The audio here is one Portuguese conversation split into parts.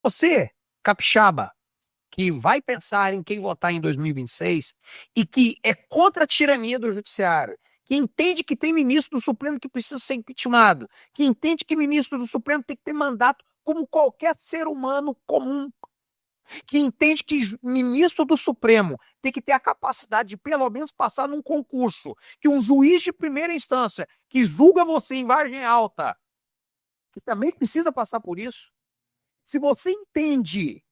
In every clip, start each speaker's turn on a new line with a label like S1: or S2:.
S1: Você, capixaba, que vai pensar em quem votar em 2026 e que é contra a tirania do judiciário, que entende que tem ministro do Supremo que precisa ser impeachmentado, que entende que ministro do Supremo tem que ter mandato como qualquer ser humano comum, que entende que ministro do Supremo tem que ter a capacidade de pelo menos passar num concurso, que um juiz de primeira instância que julga você em Vargem Alta, que também precisa passar por isso. Se você entende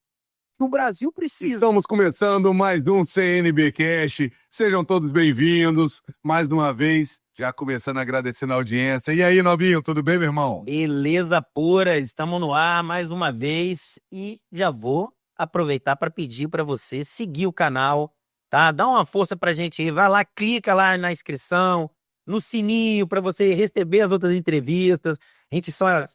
S1: que o Brasil precisa...
S2: Estamos começando mais um CNBcast. Sejam todos bem-vindos. Mais uma vez, já começando agradecendo a audiência. E aí, Nobinho, tudo bem, meu irmão?
S3: Beleza pura, estamos no ar mais uma vez e já vou aproveitar para pedir para você seguir o canal, tá? Dá uma força pra gente aí, vai lá, clica lá na inscrição, no sininho para você receber as outras entrevistas.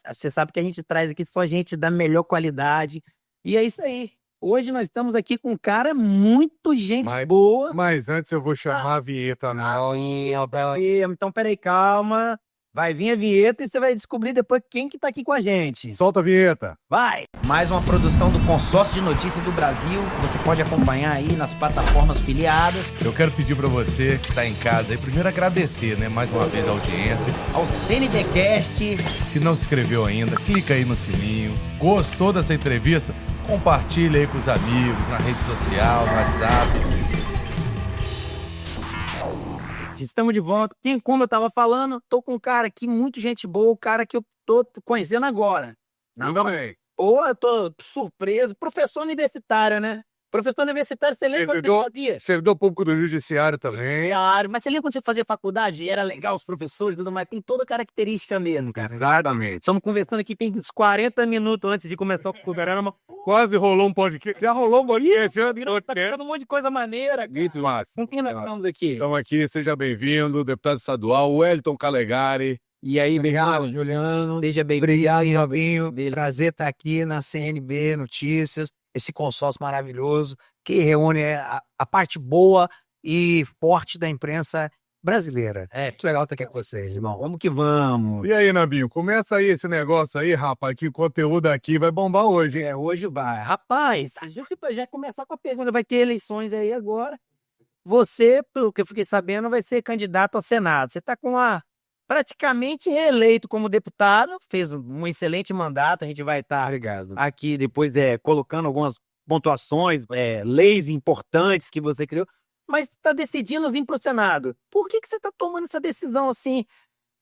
S3: Você sabe que a gente traz aqui só gente da melhor qualidade. E é isso aí. Hoje nós estamos aqui com um cara muito boa.
S2: Mas antes eu vou chamar a vinheta, não.
S3: Então, peraí, calma. Vai vir a vinheta e você vai descobrir depois quem que tá aqui com a gente.
S2: Solta a vinheta.
S3: Vai! Mais uma produção do Consórcio de Notícias do Brasil, que você pode acompanhar aí nas plataformas filiadas.
S2: Eu quero pedir pra você que tá em casa aí, primeiro agradecer, né, mais uma vez a audiência.
S3: Ao CNBcast.
S2: Se não se inscreveu ainda, clica aí no sininho. Gostou dessa entrevista? Compartilha aí com os amigos, na rede social, no WhatsApp.
S3: Estamos de volta. Como eu tava falando, tô com um cara aqui, muito gente boa, o cara que eu tô conhecendo agora.
S2: Não, também.
S3: Pô, eu tô surpreso. Professor universitário, né? Professor universitário, você lembra quando você fazia?
S2: Servidor público do judiciário também.
S3: Mas você lembra quando você fazia faculdade? Era legal os professores e tudo mais. Tem toda característica mesmo, cara.
S2: Exatamente.
S3: Estamos conversando aqui, tem uns 40 minutos antes de começar o programa.
S2: Quase rolou um podcast. Já rolou um podcast.
S3: Tá ficando um monte de coisa maneira.
S2: Muito massa.
S3: Com quem nós estamos aqui?
S2: Estamos aqui, seja bem-vindo, deputado estadual Wellington Calegari.
S1: E aí, obrigado, Juliano.
S3: Seja bem-vindo.
S1: Obrigado, Nobinho. Prazer estar aqui na CNB Notícias, esse consórcio maravilhoso que reúne a parte boa e forte da imprensa brasileira. É muito legal estar aqui com vocês, irmão.
S3: Vamos que vamos.
S2: E aí, Nabinho, começa aí esse negócio aí, rapaz, que o conteúdo aqui vai bombar hoje, hein?
S3: Hoje vai. Rapaz, a gente já começar com a pergunta, vai ter eleições aí agora. Você, pelo que eu fiquei sabendo, vai ser candidato ao Senado. Você está praticamente reeleito como deputado, fez um excelente mandato, a gente vai estar aqui depois colocando algumas pontuações, leis importantes que você criou, mas está decidindo vir para o Senado. Por que você está tomando essa decisão assim,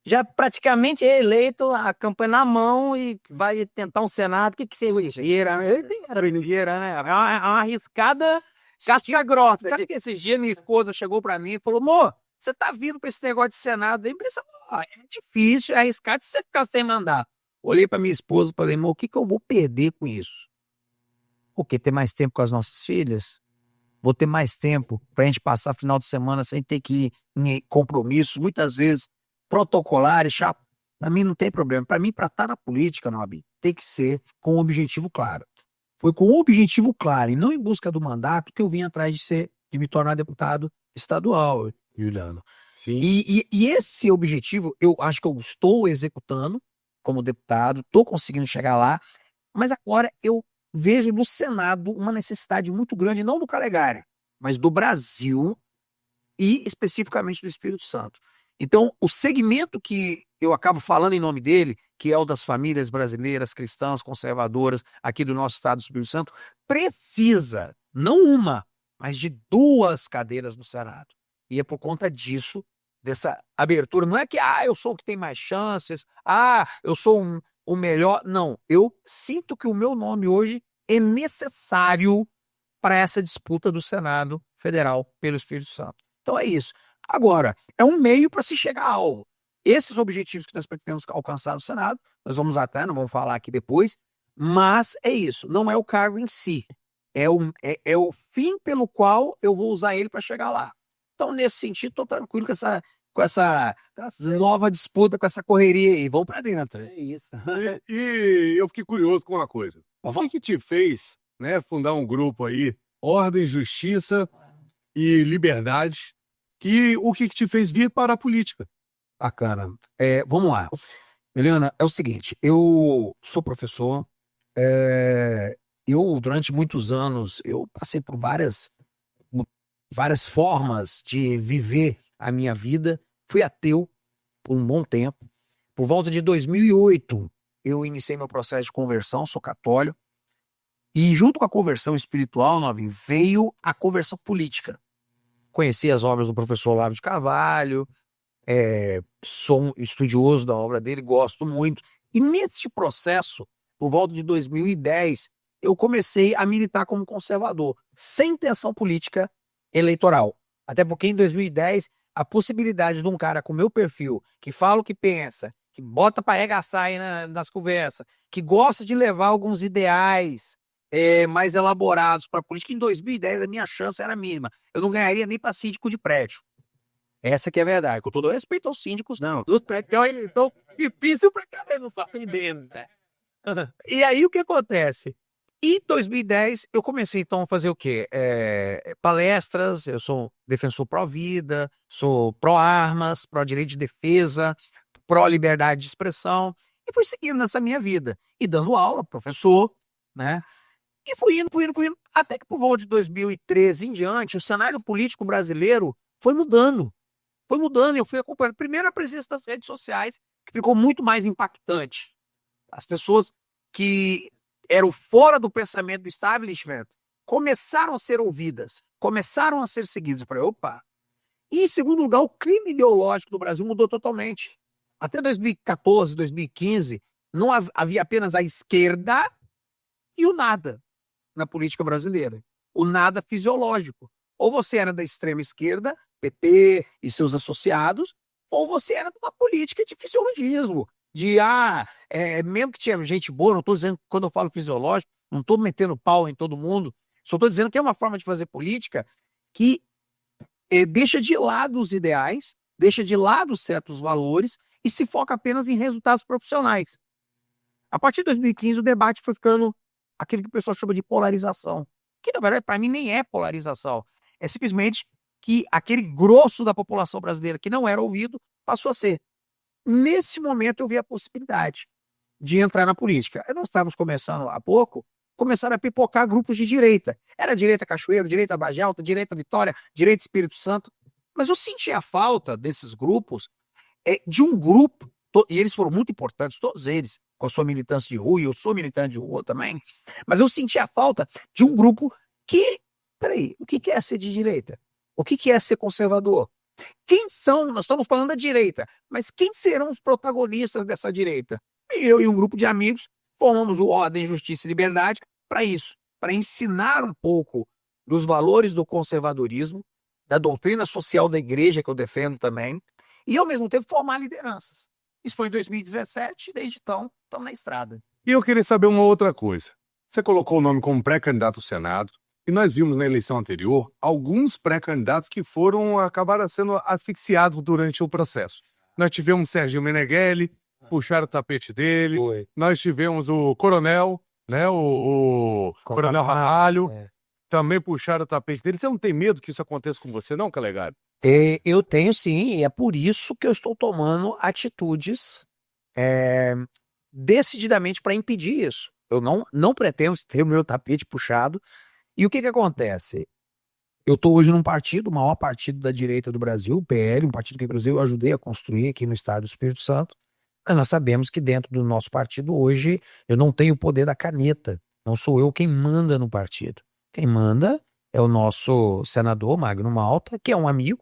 S3: já praticamente reeleito, a campanha na mão e vai tentar um Senado? O que você acha?
S1: Né?
S3: É uma arriscada casca grossa.
S1: Sabe que esses dias minha esposa chegou para mim e falou: amor, você tá vindo para esse negócio de Senado aí? É difícil, é arriscado se você ficar sem mandar. Olhei para minha esposa e falei: amor, o que eu vou perder com isso? O quê? Ter mais tempo com as nossas filhas? Vou ter mais tempo para a gente passar final de semana sem ter que ir em compromissos, muitas vezes protocolares, chato. Para mim não tem problema. Para mim, para estar na política, Nobi, tem que ser com um objetivo claro. Foi com um objetivo claro e não em busca do mandato que eu vim atrás de me tornar deputado estadual, Juliano.
S2: Sim.
S1: E esse objetivo eu acho que eu estou executando como deputado, estou conseguindo chegar lá, mas agora eu vejo no Senado uma necessidade muito grande, não do Calegari, mas do Brasil e especificamente do Espírito Santo. Então, o segmento que eu acabo falando em nome dele, que é o das famílias brasileiras, cristãs, conservadoras, aqui do nosso estado do Espírito Santo, precisa, não uma, mas de 2 cadeiras no Senado. E é por conta disso, dessa abertura. Não é que, eu sou o que tem mais chances, eu sou o melhor. Não, eu sinto que o meu nome hoje é necessário para essa disputa do Senado Federal pelo Espírito Santo. Então é isso. Agora, é um meio para se chegar a algo. Esses objetivos que nós pretendemos alcançar no Senado, nós vamos até, não vamos falar aqui depois, mas é isso, não é o cargo em si. É o fim pelo qual eu vou usar ele para chegar lá. Então, nesse sentido, estou tranquilo com essa nova disputa, com essa correria aí. Vamos para dentro.
S3: É isso.
S2: E eu fiquei curioso com uma coisa. O que te fez, né, fundar um grupo aí, Ordem, Justiça e Liberdade, e o que te fez vir para a política?
S1: Bacana. Vamos lá. Eliana, é o seguinte, eu sou professor, eu, durante muitos anos, eu passei por várias formas de viver a minha vida. Fui ateu por um bom tempo. Por volta de 2008, eu iniciei meu processo de conversão, sou católico. E junto com a conversão espiritual, Novinho, veio a conversão política. Conheci as obras do professor Olavo de Carvalho, sou um estudioso da obra dele, gosto muito. E nesse processo, por volta de 2010, eu comecei a militar como conservador, sem intenção política eleitoral. Até porque em 2010, a possibilidade de um cara com meu perfil, que fala o que pensa, que bota para arregaçar aí nas conversas, que gosta de levar alguns ideais mais elaborados para a política, em 2010 a minha chance era mínima. Eu não ganharia nem para síndico de prédio. Essa que é a verdade. Com todo respeito aos síndicos, não. Dos prédios, então, difícil pra caramba, não sabe dentro. E aí o que acontece? Em 2010, eu comecei então a fazer o quê? Palestras, eu sou defensor pró-vida, sou pró-armas, pró-direito de defesa, pró-liberdade de expressão, e fui seguindo nessa minha vida. E dando aula, professor, né? E fui indo, até que por volta de 2013 em diante, o cenário político brasileiro foi mudando. Foi mudando, eu fui acompanhando. Primeiro, a presença das redes sociais, que ficou muito mais impactante. As pessoas que eram fora do pensamento do establishment começaram a ser ouvidas, começaram a ser seguidas. Para opa! E, em segundo lugar, o crime ideológico do Brasil mudou totalmente. Até 2014, 2015, não havia apenas a esquerda e o nada na política brasileira. O nada fisiológico. Ou você era da extrema esquerda, PT e seus associados, ou você era de uma política de fisiologismo, mesmo que tinha gente boa, não estou dizendo que quando eu falo fisiológico, não estou metendo pau em todo mundo, só estou dizendo que é uma forma de fazer política que deixa de lado os ideais, deixa de lado certos valores e se foca apenas em resultados profissionais. A partir de 2015, o debate foi ficando aquilo que o pessoal chama de polarização, que na verdade para mim nem é polarização, é simplesmente que aquele grosso da população brasileira que não era ouvido passou a ser. Nesse momento eu vi a possibilidade de entrar na política. Nós estávamos começando há pouco, começaram a pipocar grupos de direita. Era direita Cachoeiro, direita Vargem Alta, direita Vitória, direita Espírito Santo. Mas eu senti a falta desses grupos, de um grupo, e eles foram muito importantes, todos eles, com a sua militância de rua, e eu sou militante de rua também, mas eu senti a falta de um grupo que, peraí, o que é ser de direita? O que é ser conservador? Quem são? Nós estamos falando da direita, mas quem serão os protagonistas dessa direita? Eu e um grupo de amigos formamos o Ordem, Justiça e Liberdade para isso, para ensinar um pouco dos valores do conservadorismo, da doutrina social da igreja que eu defendo também, e ao mesmo tempo formar lideranças. Isso foi em 2017 e desde então estamos na estrada.
S2: E eu queria saber uma outra coisa. Você colocou o nome como pré-candidato ao Senado, e nós vimos na eleição anterior alguns pré-candidatos que acabaram sendo asfixiados durante o processo. Nós tivemos o Serginho Meneghelli, puxaram o tapete dele.
S1: Foi.
S2: Nós tivemos o Coronel, né, o Coronel Ramalho, também puxaram o tapete dele. Você não tem medo que isso aconteça com você, não, Calegari?
S1: Eu tenho sim, e é por isso que eu estou tomando atitudes decididamente para impedir isso. Eu não pretendo ter o meu tapete puxado. E o que acontece? Eu estou hoje num partido, o maior partido da direita do Brasil, o PL, um partido que inclusive eu ajudei a construir aqui no estado do Espírito Santo. Mas nós sabemos que dentro do nosso partido hoje eu não tenho o poder da caneta. Não sou eu quem manda no partido. Quem manda é o nosso senador Magno Malta, que é um amigo,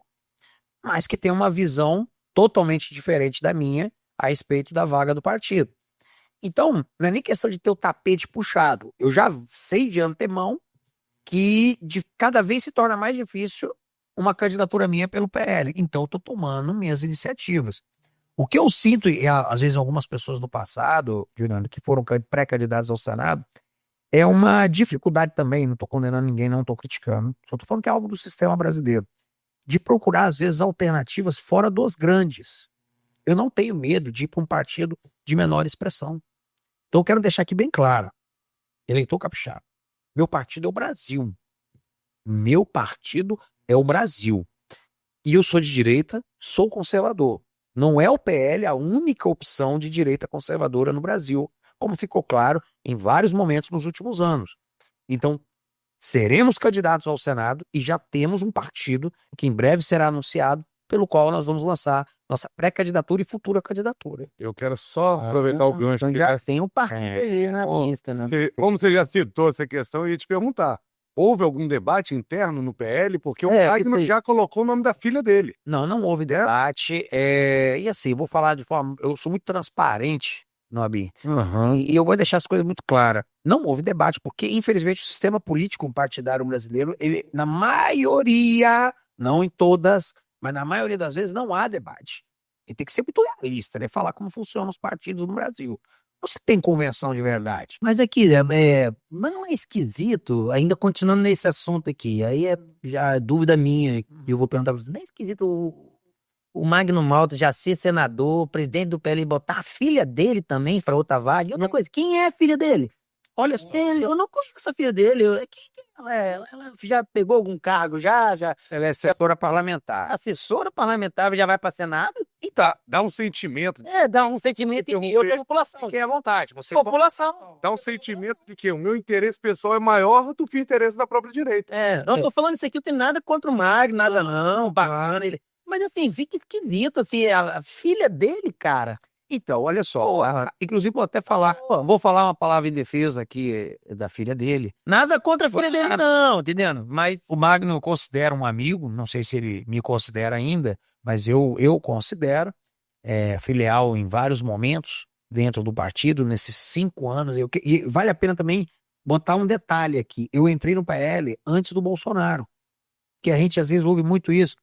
S1: mas que tem uma visão totalmente diferente da minha a respeito da vaga do partido. Então, não é nem questão de ter o tapete puxado. Eu já sei de antemão que cada vez se torna mais difícil uma candidatura minha pelo PL. Então, eu estou tomando minhas iniciativas. O que eu sinto, e às vezes algumas pessoas no passado, Juliano, que foram pré-candidatos ao Senado, é uma dificuldade também, não estou condenando ninguém, não estou criticando, só estou falando que é algo do sistema brasileiro, de procurar, às vezes, alternativas fora dos grandes. Eu não tenho medo de ir para um partido de menor expressão. Então, eu quero deixar aqui bem claro, eleitor capixaba, meu partido é o Brasil. Meu partido é o Brasil. E eu sou de direita, sou conservador. Não é o PL a única opção de direita conservadora no Brasil, como ficou claro em vários momentos nos últimos anos. Então, seremos candidatos ao Senado e já temos um partido que em breve será anunciado, pelo qual nós vamos lançar nossa pré-candidatura e futura candidatura.
S2: Eu quero só aproveitar o gancho.
S3: Então
S2: que
S3: já
S2: essa-
S3: tem um partido aí na lista, né?
S2: porque, como você já citou essa questão, eu ia te perguntar. Houve algum debate interno no PL? Porque o Magno
S3: porque-
S2: já colocou o nome da filha dele.
S1: Não houve debate. E assim, vou falar de forma. Eu sou muito transparente, Nobim. E eu vou deixar as coisas muito claras. Não houve debate, porque, infelizmente, o sistema político partidário brasileiro, ele, na maioria, não em todas, mas na maioria das vezes, não há debate. E tem que ser muito realista, né? Falar como funcionam os partidos no Brasil. Não se tem convenção de verdade.
S3: Mas aqui, mas não é esquisito, ainda continuando nesse assunto aqui, aí já é dúvida minha, e eu vou perguntar pra você, não é esquisito o Magno Malta já ser senador, presidente do PL, botar a filha dele também para outra vaga? E outra coisa, quem é a filha dele? Olha, eu não conheço a filha dele, quem ela é? Ela já pegou algum cargo, já
S1: Ela é assessora parlamentar.
S3: assessora parlamentar, já vai para Senado?
S1: Então,
S2: Dá um sentimento.
S3: Dá um sentimento em eu da população.
S1: fiquem à vontade. Você
S3: População.
S2: Dá um sentimento de que o meu interesse pessoal é maior do que o interesse da própria direita.
S3: Não tô falando isso aqui, eu tenho nada contra o Magno, nada não, bacana. Mas assim, fica esquisito, assim, a filha dele, cara.
S1: Então, olha só, inclusive vou até falar, vou falar uma palavra em defesa aqui da filha dele.
S3: Nada contra a filha dele, não, entendendo? Mas
S1: O Magno eu considero um amigo, não sei se ele me considera ainda, mas eu considero filial em vários momentos dentro do partido, nesses 5 anos. E vale a pena também botar um detalhe aqui. Eu entrei no PL antes do Bolsonaro, que a gente às vezes ouve muito isso.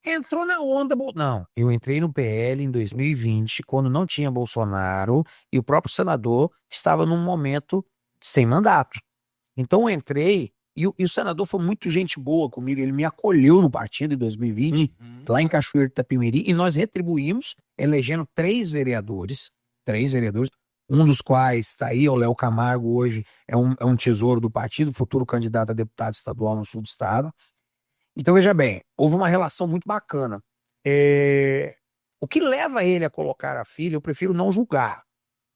S1: Entrou na onda. Não, eu entrei no PL em 2020, quando não tinha Bolsonaro, e o próprio senador estava num momento sem mandato. Então eu entrei, e o senador foi muito gente boa comigo, ele me acolheu no partido em 2020, lá em Cachoeiro de Itapemirim, e nós retribuímos, elegendo 3 vereadores, um dos quais está aí, o Léo Camargo, hoje é um tesouro do partido, futuro candidato a deputado estadual no sul do estado. Então, veja bem, houve uma relação muito bacana. O que leva ele a colocar a filha, eu prefiro não julgar.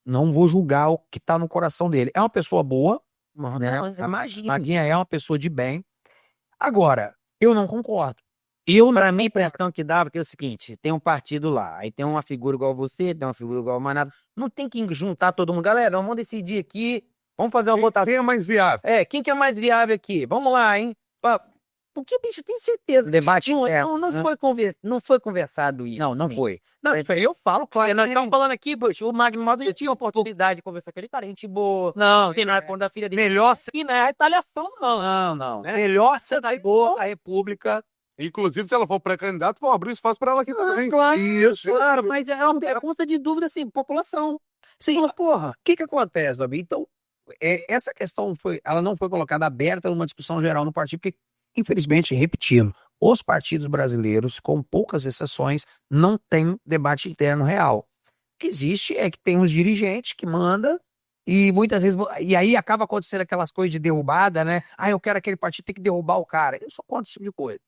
S1: Não vou julgar o que está no coração dele. É uma pessoa boa, né?
S3: imagina.
S1: Maguinha é uma pessoa de bem. Agora, eu não concordo.
S3: Pra mim, a impressão que dava que é o seguinte: tem um partido lá, aí tem uma figura igual você, tem uma figura igual o Manado. Não tem que juntar todo mundo. Galera, vamos decidir aqui, vamos fazer uma votação.
S2: Quem é mais viável?
S3: Quem que é mais viável aqui? Vamos lá, hein? Porque, bicho, tem certeza.
S1: Debate
S3: Não,
S1: interno,
S3: não,
S1: né?
S3: não foi conversado isso.
S1: Não foi.
S3: Não, eu falo, claro. Nós estamos falando aqui, bicho, o Magno Malta já tinha oportunidade de conversar com ele, cara, gente boa.
S1: Não,
S3: Você não é ponto da filha dele.
S1: melhor
S3: E não é retaliação, não.
S1: não. Melhor ser da boa da República.
S2: Inclusive, se ela for pré-candidata, vão abrir espaço para ela aqui também.
S3: Claro,
S1: Isso.
S3: claro, mas é uma pergunta de dúvida, assim, população.
S1: Sim,
S3: Porra.
S1: o que acontece, Davi? Então, essa questão ela não foi colocada aberta numa discussão geral no partido, porque, infelizmente, repetindo, os partidos brasileiros, com poucas exceções, não têm debate interno real. O que existe é que tem uns dirigentes que mandam e muitas vezes, e aí acaba acontecendo aquelas coisas de derrubada, né? Eu quero aquele partido, tem que derrubar o cara. Eu sou contra esse tipo de coisa.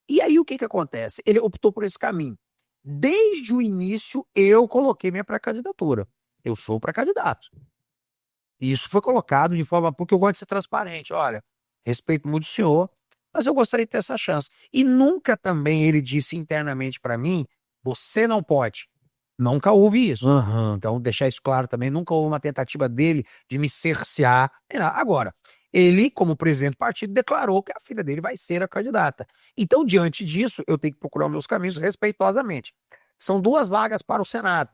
S1: E aí o que acontece? Ele optou por esse caminho. Desde o início, eu coloquei minha pré-candidatura. Eu sou pré-candidato. E isso foi colocado de forma, porque eu gosto de ser transparente. Olha, respeito muito o senhor, mas eu gostaria de ter essa chance. E nunca também ele disse internamente para mim, você não pode. Nunca houve isso. Então, deixar isso claro também, nunca houve uma tentativa dele de me cercear. Agora, ele, como presidente do partido, declarou que a filha dele vai ser a candidata. Então, diante disso, eu tenho que procurar os meus caminhos respeitosamente. São 2 vagas para o Senado.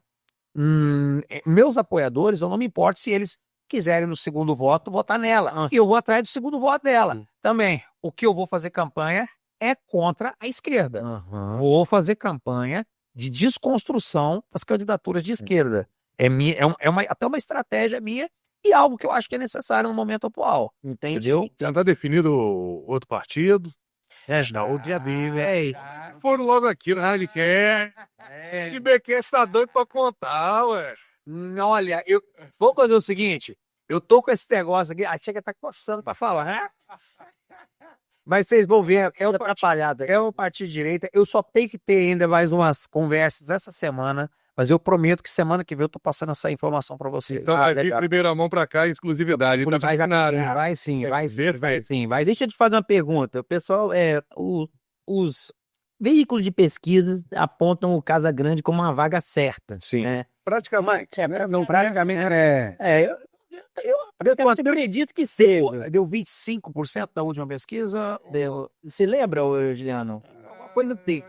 S1: Meus apoiadores, eu não me importo se eles quiserem no segundo voto, votar nela. E eu vou atrás do segundo voto dela. Também, o que eu vou fazer campanha é contra a esquerda. Vou fazer campanha de desconstrução das candidaturas de esquerda. Até uma estratégia minha e algo que eu acho que é necessário no momento atual. Entendeu?
S2: Já está definido outro partido.
S3: Não, o dia dele,
S2: Foram logo aqui no Radicast. E BQ está doido para contar, ué.
S1: Olha, eu vou fazer o seguinte, eu tô com esse negócio aqui, achei que tá coçando pra falar, né? Mas vocês vão ver, é um partido de direita, eu só tenho que ter ainda mais umas conversas essa semana Mas eu prometo que semana que vem eu tô passando essa informação para você.
S2: Então vai vir primeira mão pra cá, exclusividade. Tá
S1: Vai,
S2: funcionário.
S1: vai sim, vai sim.
S2: Perfeito.
S3: Sim, mas deixa eu te fazer uma pergunta. O pessoal, os veículos de pesquisa apontam o Casa Grande como uma vaga certa.
S2: Sim.
S3: Né?
S2: Praticamente.
S1: Não, praticamente
S3: Eu acredito que seja.
S1: deu 25% da última pesquisa. Deu.
S3: Você lembra, ô, Juliano?
S1: Coisa tem.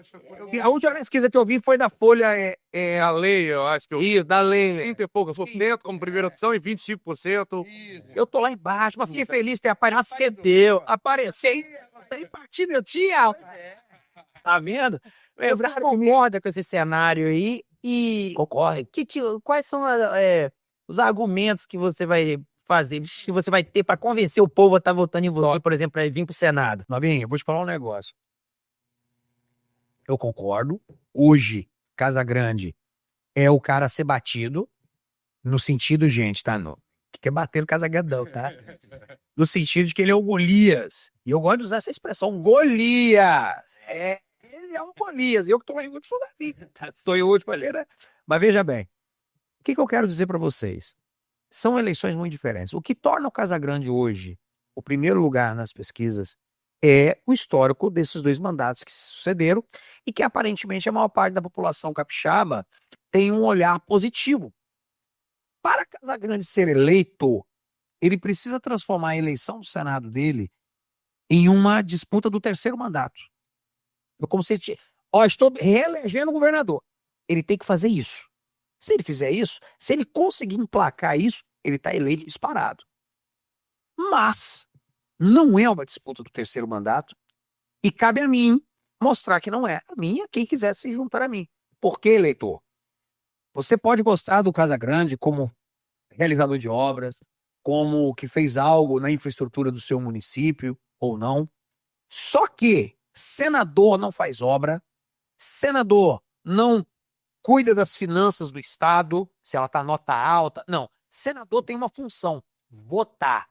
S1: A última pesquisa que eu vi foi da Folha.
S2: É a lei, eu acho que eu...
S1: Isso, da lei.
S2: 30 e pouco, eu sou dentro como primeira opção e 25%.
S1: Eu tô lá embaixo, mas fiquei feliz de ter aparecido.
S3: Que deu.
S1: Aparecei. Tem partida, eu tinha.
S3: Tá vendo?
S1: Eu
S3: Você concorda com esse cenário aí? E
S1: Concorre.
S3: quais são os argumentos que você vai fazer, que você vai ter para convencer o povo a estar votando em você, por exemplo, para vir para o Senado?
S1: Novinho, eu vou te falar um negócio. Eu concordo. Hoje, Casa Grande é o cara a ser batido. No sentido, gente, tá? No, que quer bater no Casa Grande, não, tá? No sentido de que ele é o Golias. E eu gosto de usar essa expressão, Golias. Ele é um Golias. Eu que tô lá em último da vida. Estou em último ali, né? Mas veja bem, o que eu quero dizer para vocês? São eleições muito diferentes. O que torna o Casa Grande hoje o primeiro lugar nas pesquisas é o histórico desses dois mandatos que se sucederam e que aparentemente a maior parte da população capixaba tem um olhar positivo. Para Casa Grande ser eleito, ele precisa transformar a eleição do Senado dele em uma disputa do terceiro mandato. É como se ele estou reelegendo o governador. Ele tem que fazer isso. Se ele fizer isso, se ele conseguir emplacar isso, ele está eleito disparado. Mas não é uma disputa do terceiro mandato e cabe a mim mostrar que não é. A mim é quem quiser se juntar a mim. Por que, eleitor? Você pode gostar do Casa Grande como realizador de obras, como que fez algo na infraestrutura do seu município ou não. Só que senador não faz obra, senador não cuida das finanças do Estado, se ela está nota alta. Não. Senador tem uma função: votar.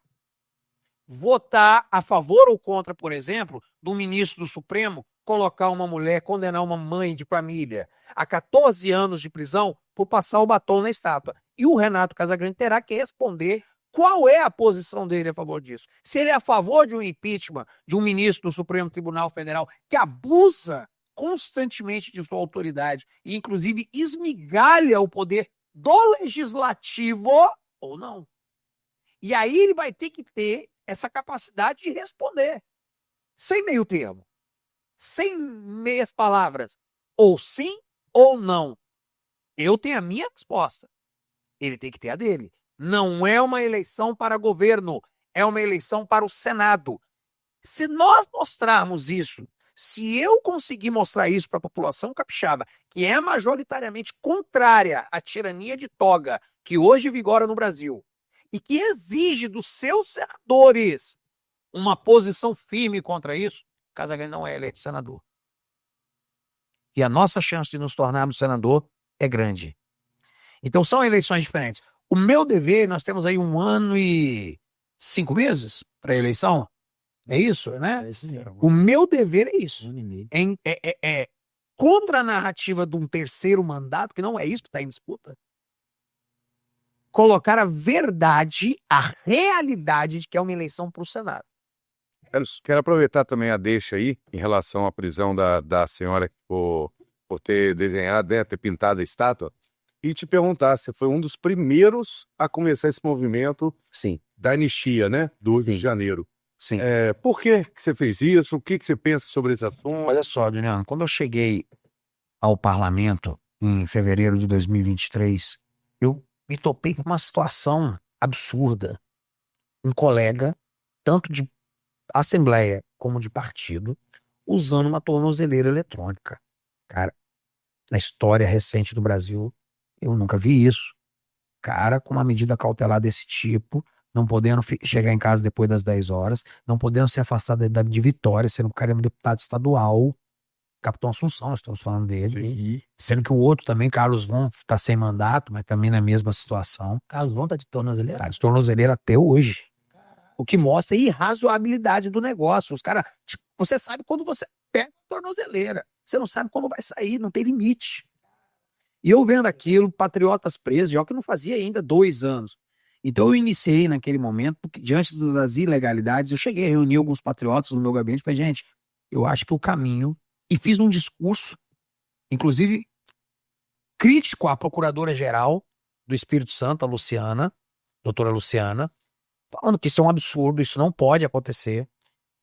S1: Votar a favor ou contra, por exemplo, do ministro do Supremo colocar uma mulher, condenar uma mãe de família a 14 anos de prisão por passar o batom na estátua. E o Renato Casagrande terá que responder qual é a posição dele a favor disso. Se ele é a favor de um impeachment de um ministro do Supremo Tribunal Federal que abusa constantemente de sua autoridade e, inclusive, esmigalha o poder do legislativo ou não. E aí ele vai ter que ter essa capacidade de responder. Sem meio termo. Sem meias palavras. Ou sim ou não. Eu tenho a minha resposta. Ele tem que ter a dele. Não é uma eleição para governo. É uma eleição para o Senado. Se nós mostrarmos isso, se eu conseguir mostrar isso para a população capixaba, que é majoritariamente contrária à tirania de toga que hoje vigora no Brasil, e que exige dos seus senadores uma posição firme contra isso, Casagrande não é eleito senador. E a nossa chance de nos tornarmos senador é grande. Então são eleições diferentes. O meu dever, nós temos aí 1 ano e 5 meses para a eleição. É isso, né? O meu dever é isso. É contra a narrativa de um terceiro mandato, que não é isso que está em disputa, colocar a verdade, a realidade de que é uma eleição para o Senado.
S2: Quero aproveitar também a deixa aí, em relação à prisão da senhora por ter desenhado, né, ter pintado a estátua, e te perguntar, você foi um dos primeiros a começar esse movimento
S1: Sim.
S2: da anistia, né, do 8 de janeiro.
S1: Sim.
S2: Por que você fez isso? O que você pensa sobre esse assunto?
S1: Olha só, Juliano, quando eu cheguei ao parlamento em fevereiro de 2023, eu me topei com uma situação absurda. Um colega, tanto de assembleia como de partido, usando uma tornozeleira eletrônica. Cara, na história recente do Brasil, eu nunca vi isso. Cara, com uma medida cautelar desse tipo, não podendo chegar em casa depois das 10 horas, não podendo se afastar de Vitória, sendo que o cara é um deputado estadual, Capitão Assunção, nós estamos falando dele. Sendo que o outro também, Carlos Von, está sem mandato, mas também na mesma situação. Carlos Von está de tornozeleira? Está de tornozeleira até hoje. O que mostra a irrazoabilidade do negócio. Os caras, tipo, você sabe quando você pega a tornozeleira. Você não sabe quando vai sair, não tem limite. E eu vendo aquilo, patriotas presos, já que eu não fazia ainda 2 anos. Então eu iniciei naquele momento, porque diante das ilegalidades, eu cheguei a reunir alguns patriotas no meu gabinete e falei, gente, eu acho que o caminho... E fiz um discurso, inclusive crítico à procuradora-geral do Espírito Santo, a Luciana, doutora Luciana, falando que isso é um absurdo, isso não pode acontecer,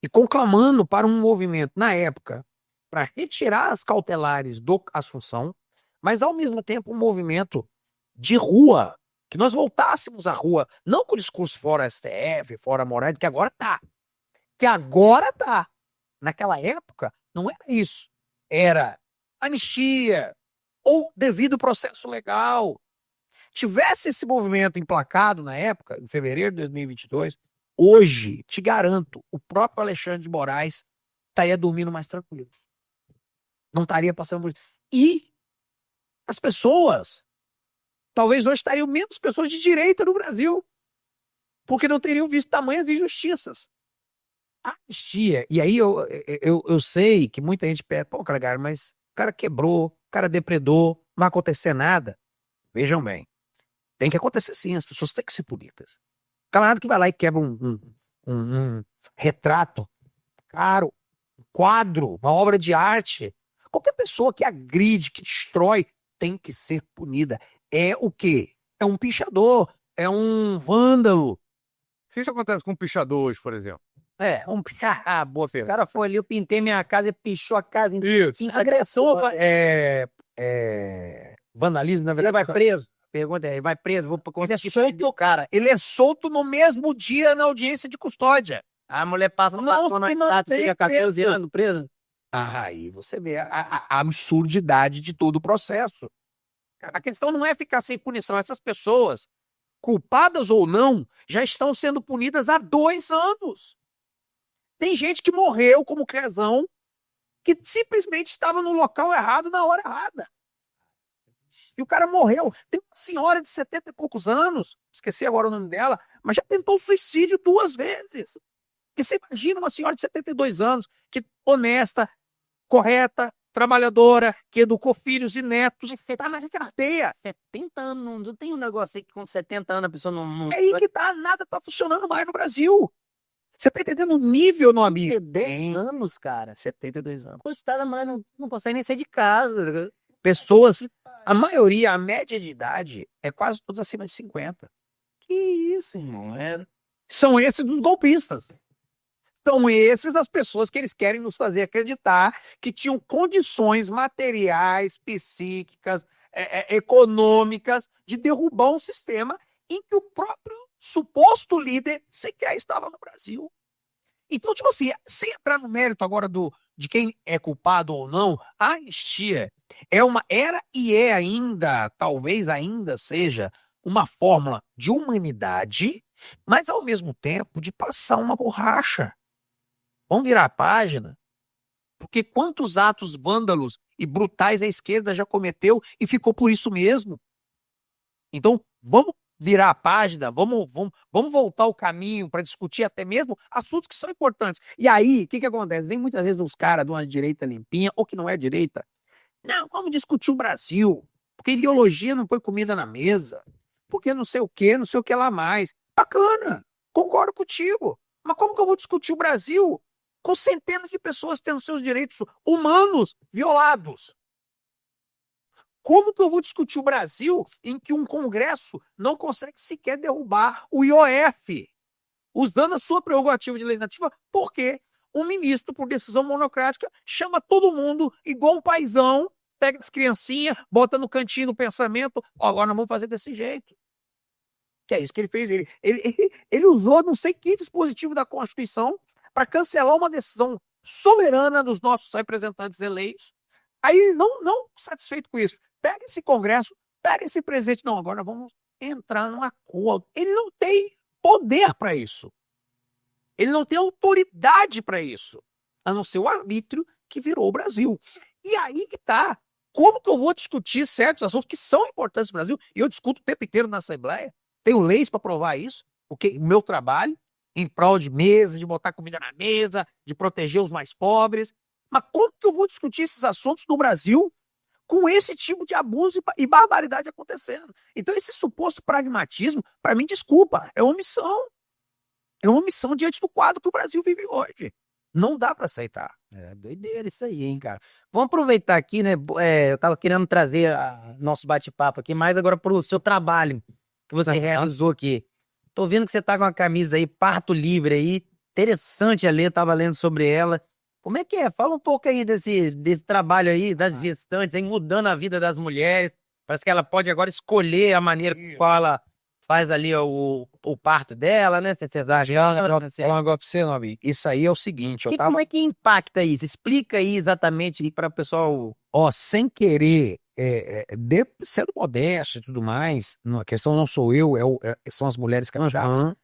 S1: e conclamando para um movimento, na época, para retirar as cautelares do Assunção, mas ao mesmo tempo um movimento de rua, que nós voltássemos à rua, não com o discurso fora STF, fora Moraes, que agora tá. Que agora tá. Naquela época, não era isso. Era anistia ou devido processo legal. Tivesse esse movimento emplacado na época, em fevereiro de 2022, hoje, te garanto, o próprio Alexandre de Moraes estaria dormindo mais tranquilo. Não estaria passando por isso. E as pessoas, talvez hoje estariam menos pessoas de direita no Brasil, porque não teriam visto tamanhas injustiças. A anistia, e aí eu sei que muita gente pede, pô, cara, mas o cara quebrou, o cara depredou, não vai acontecer nada. Vejam bem, tem que acontecer sim, as pessoas têm que ser punidas. Camarada que vai lá e quebra um retrato caro, um quadro, uma obra de arte, qualquer pessoa que agride, que destrói, tem que ser punida. É o quê? É um pichador, é um vândalo.
S2: O que isso acontece com um pichador hoje, por exemplo?
S3: Boa, o cara foi ali, eu pintei minha casa e pichou a casa inteira.
S2: Isso.
S3: Agressão,
S1: Vandalismo, na
S3: ele
S1: verdade.
S3: vai preso. Pergunta é, vai preso, vou
S1: Ele é solto, cara. Ele é solto no mesmo dia na audiência de custódia.
S3: A mulher passa no
S1: Não,
S3: patrão na
S1: não
S3: cidade,
S1: tem
S3: fica 14
S1: preso.
S3: anos preso.
S1: Aí você vê a absurdidade de todo o processo. A questão não é ficar sem punição. Essas pessoas, culpadas ou não, já estão sendo punidas há 2 anos. Tem gente que morreu como Crezão, que simplesmente estava no local errado na hora errada. E o cara morreu. Tem uma senhora de 70 e poucos anos, esqueci agora o nome dela, mas já tentou suicídio 2 vezes. E você imagina uma senhora de 72 anos, que honesta, correta, trabalhadora, que educou filhos e netos, e está na cadeia.
S3: 70 anos, não tem um negócio aí que com 70 anos a pessoa não...
S1: É aí que tá, nada tá funcionando mais no Brasil. Você tá entendendo o nível, meu amigo?
S3: 10 anos, cara.
S1: 72 anos.
S3: Coitada, mas não consegue nem sair de casa.
S1: Pessoas, a maioria, a média de idade é quase todos acima de 50.
S3: Que isso, irmão?
S1: São esses dos golpistas. São esses as pessoas que eles querem nos fazer acreditar que tinham condições materiais, psíquicas, econômicas de derrubar um sistema em que o próprio suposto líder sequer estava no Brasil. Então, tipo assim, sem entrar no mérito agora de quem é culpado ou não, a anistia era e é ainda, talvez ainda seja, uma fórmula de humanidade, mas ao mesmo tempo de passar uma borracha. Vamos virar a página? Porque quantos atos vândalos e brutais a esquerda já cometeu e ficou por isso mesmo? Então, vamos virar a página, vamos voltar o caminho para discutir até mesmo assuntos que são importantes. E aí, o que acontece? Vem muitas vezes os caras de uma direita limpinha, ou que não é direita. Não, vamos discutir o Brasil, porque ideologia não põe comida na mesa, porque não sei o que lá mais. Bacana, concordo contigo. Mas como que eu vou discutir o Brasil com centenas de pessoas tendo seus direitos humanos violados? Como que eu vou discutir o Brasil em que um Congresso não consegue sequer derrubar o IOF, usando a sua prerrogativa de legislativa, porque um ministro, por decisão monocrática, chama todo mundo igual um paizão, pega as criancinhas, bota no cantinho do pensamento, agora nós vamos fazer desse jeito. Que é isso que ele fez. Ele usou não sei que dispositivo da Constituição para cancelar uma decisão soberana dos nossos representantes eleitos. Aí, não satisfeito com isso, pega esse Congresso, pega esse presidente. Não, agora vamos entrar num acordo. Ele não tem poder para isso. Ele não tem autoridade para isso, a não ser o arbítrio que virou o Brasil. E aí que tá. Como que eu vou discutir certos assuntos que são importantes no Brasil? E eu discuto o tempo inteiro na Assembleia. Tenho leis para provar isso, porque o meu trabalho em prol de mesa, de botar comida na mesa, de proteger os mais pobres. Mas como que eu vou discutir esses assuntos no Brasil com esse tipo de abuso e barbaridade acontecendo. Então, esse suposto pragmatismo, para mim, desculpa, é omissão. É uma omissão diante do quadro que o Brasil vive hoje. Não dá para aceitar.
S3: É doideira isso aí, hein, cara. Vamos aproveitar aqui, né? Eu tava querendo trazer nosso bate-papo aqui, mais agora pro seu trabalho que você realizou aqui. Tô vendo que você tá com uma camisa aí, Parto Livre aí, interessante a ler, tava lendo sobre ela. Como é que é? Fala um pouco aí desse trabalho aí, das gestantes, aí mudando a vida das mulheres. Parece que ela pode agora escolher a maneira qual ela faz ali o parto dela, né? Cesárea.
S1: Vou falar um negócio pra você, Nobi. Isso aí é o seguinte,
S3: E como é que impacta isso? Explica aí exatamente para o pessoal.
S1: Ó, sem querer, sendo modesto e tudo mais, a questão não sou eu, são as mulheres que acham,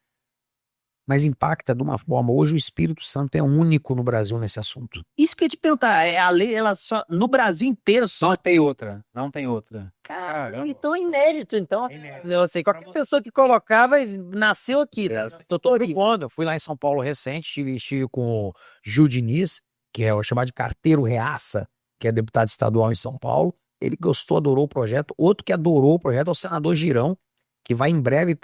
S1: mas impacta de uma forma. Hoje o Espírito Santo é único no Brasil nesse assunto.
S3: Isso que eu ia te perguntar, a lei, ela só, no Brasil inteiro só.
S1: Não tem outra, não tem outra.
S3: Cara, então é inédito, então.
S1: inédito.
S3: Eu sei, qualquer pessoa que colocava nasceu aqui.
S1: Doutor, quando eu fui lá em São Paulo recente, estive com o Gil Diniz, que é o chamado de carteiro reaça, que é deputado estadual em São Paulo. Ele gostou, adorou o projeto. Outro que adorou o projeto é o senador Girão, que vai em breve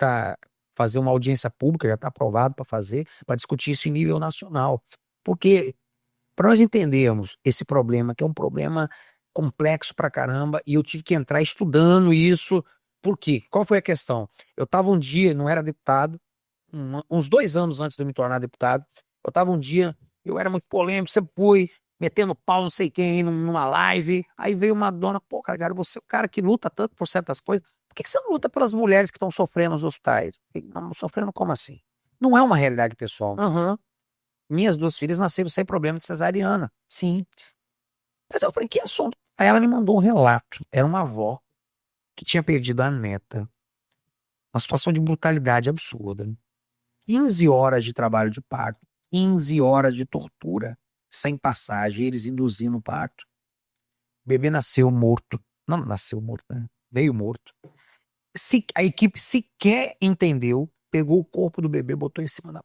S1: fazer uma audiência pública, já está aprovado para fazer, para discutir isso em nível nacional. Porque, para nós entendermos esse problema, que é um problema complexo pra caramba, e eu tive que entrar estudando isso. Por quê? Qual foi a questão? Eu estava um dia, não era deputado, uns 2 anos antes de eu me tornar deputado, eu estava um dia, eu era muito polêmico, sempre fui metendo pau não sei quem numa live, aí veio uma dona, pô, cara, você é o cara que luta tanto por certas coisas, por que você não luta pelas mulheres que estão sofrendo nos hospitais? Não, sofrendo como assim? Não é uma realidade pessoal. Minhas 2 filhas nasceram sem problema de cesariana.
S3: Sim.
S1: Mas eu falei, que assunto? Aí ela me mandou um relato. Era uma avó que tinha perdido a neta. Uma situação de brutalidade absurda. 15 horas de trabalho de parto. 15 horas de tortura. Sem passagem. Eles induzindo o parto. O bebê nasceu morto. Não nasceu morto, né? Veio morto. A equipe sequer entendeu. Pegou o corpo do bebê, botou em cima da.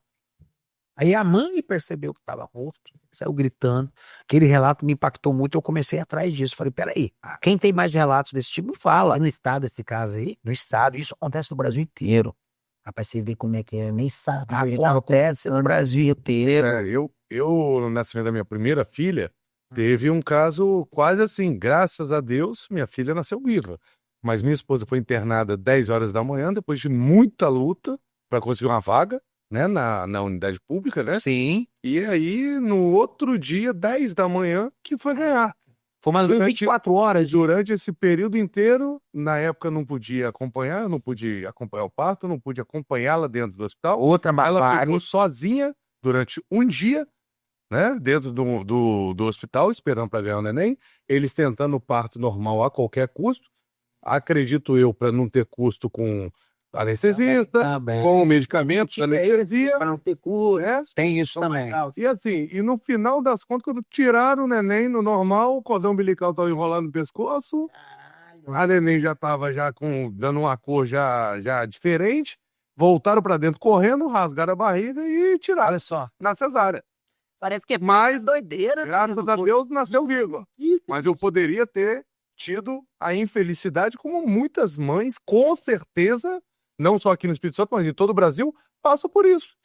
S1: Aí a mãe percebeu que estava morto, saiu gritando. Aquele relato me impactou muito, eu comecei atrás disso. Falei, peraí, quem tem mais relatos desse tipo, fala.
S3: No estado esse caso aí?
S1: No estado, isso acontece no Brasil inteiro.
S3: Rapaz, você vê como é que é, nem sabe.
S1: Acontece no Brasil inteiro.
S2: Eu, no nascimento da minha primeira filha, teve um caso quase assim. Graças a Deus, minha filha nasceu viva. Mas minha esposa foi internada 10 horas da manhã, depois de muita luta para conseguir uma vaga, né, na unidade pública, né?
S1: Sim.
S2: E aí, no outro dia, 10 da manhã, que foi ganhar.
S1: Foi mais 24 horas.
S2: Durante esse período inteiro, na época não podia acompanhar o parto, não pude acompanhá-la dentro do hospital. Ela ficou sozinha durante um dia, né, dentro do hospital, esperando para ganhar o neném. Eles tentando o parto normal a qualquer custo. Acredito eu, para não ter custo com anestesista, com medicamentos, anestesia.
S3: Para não ter cura.
S1: Tem isso também.
S2: E assim, e no final das contas, quando tiraram o neném no normal, o cordão umbilical estava enrolado no pescoço, a neném já estava dando uma cor já diferente, voltaram para dentro correndo, rasgaram a barriga e tiraram.
S1: Olha só.
S2: Na cesárea.
S3: Parece que é
S2: mais
S3: doideira.
S2: Graças a Deus nasceu viva. Mas eu poderia ter tido a infelicidade, como muitas mães, com certeza, não só aqui no Espírito Santo, mas em todo o Brasil, passam por isso.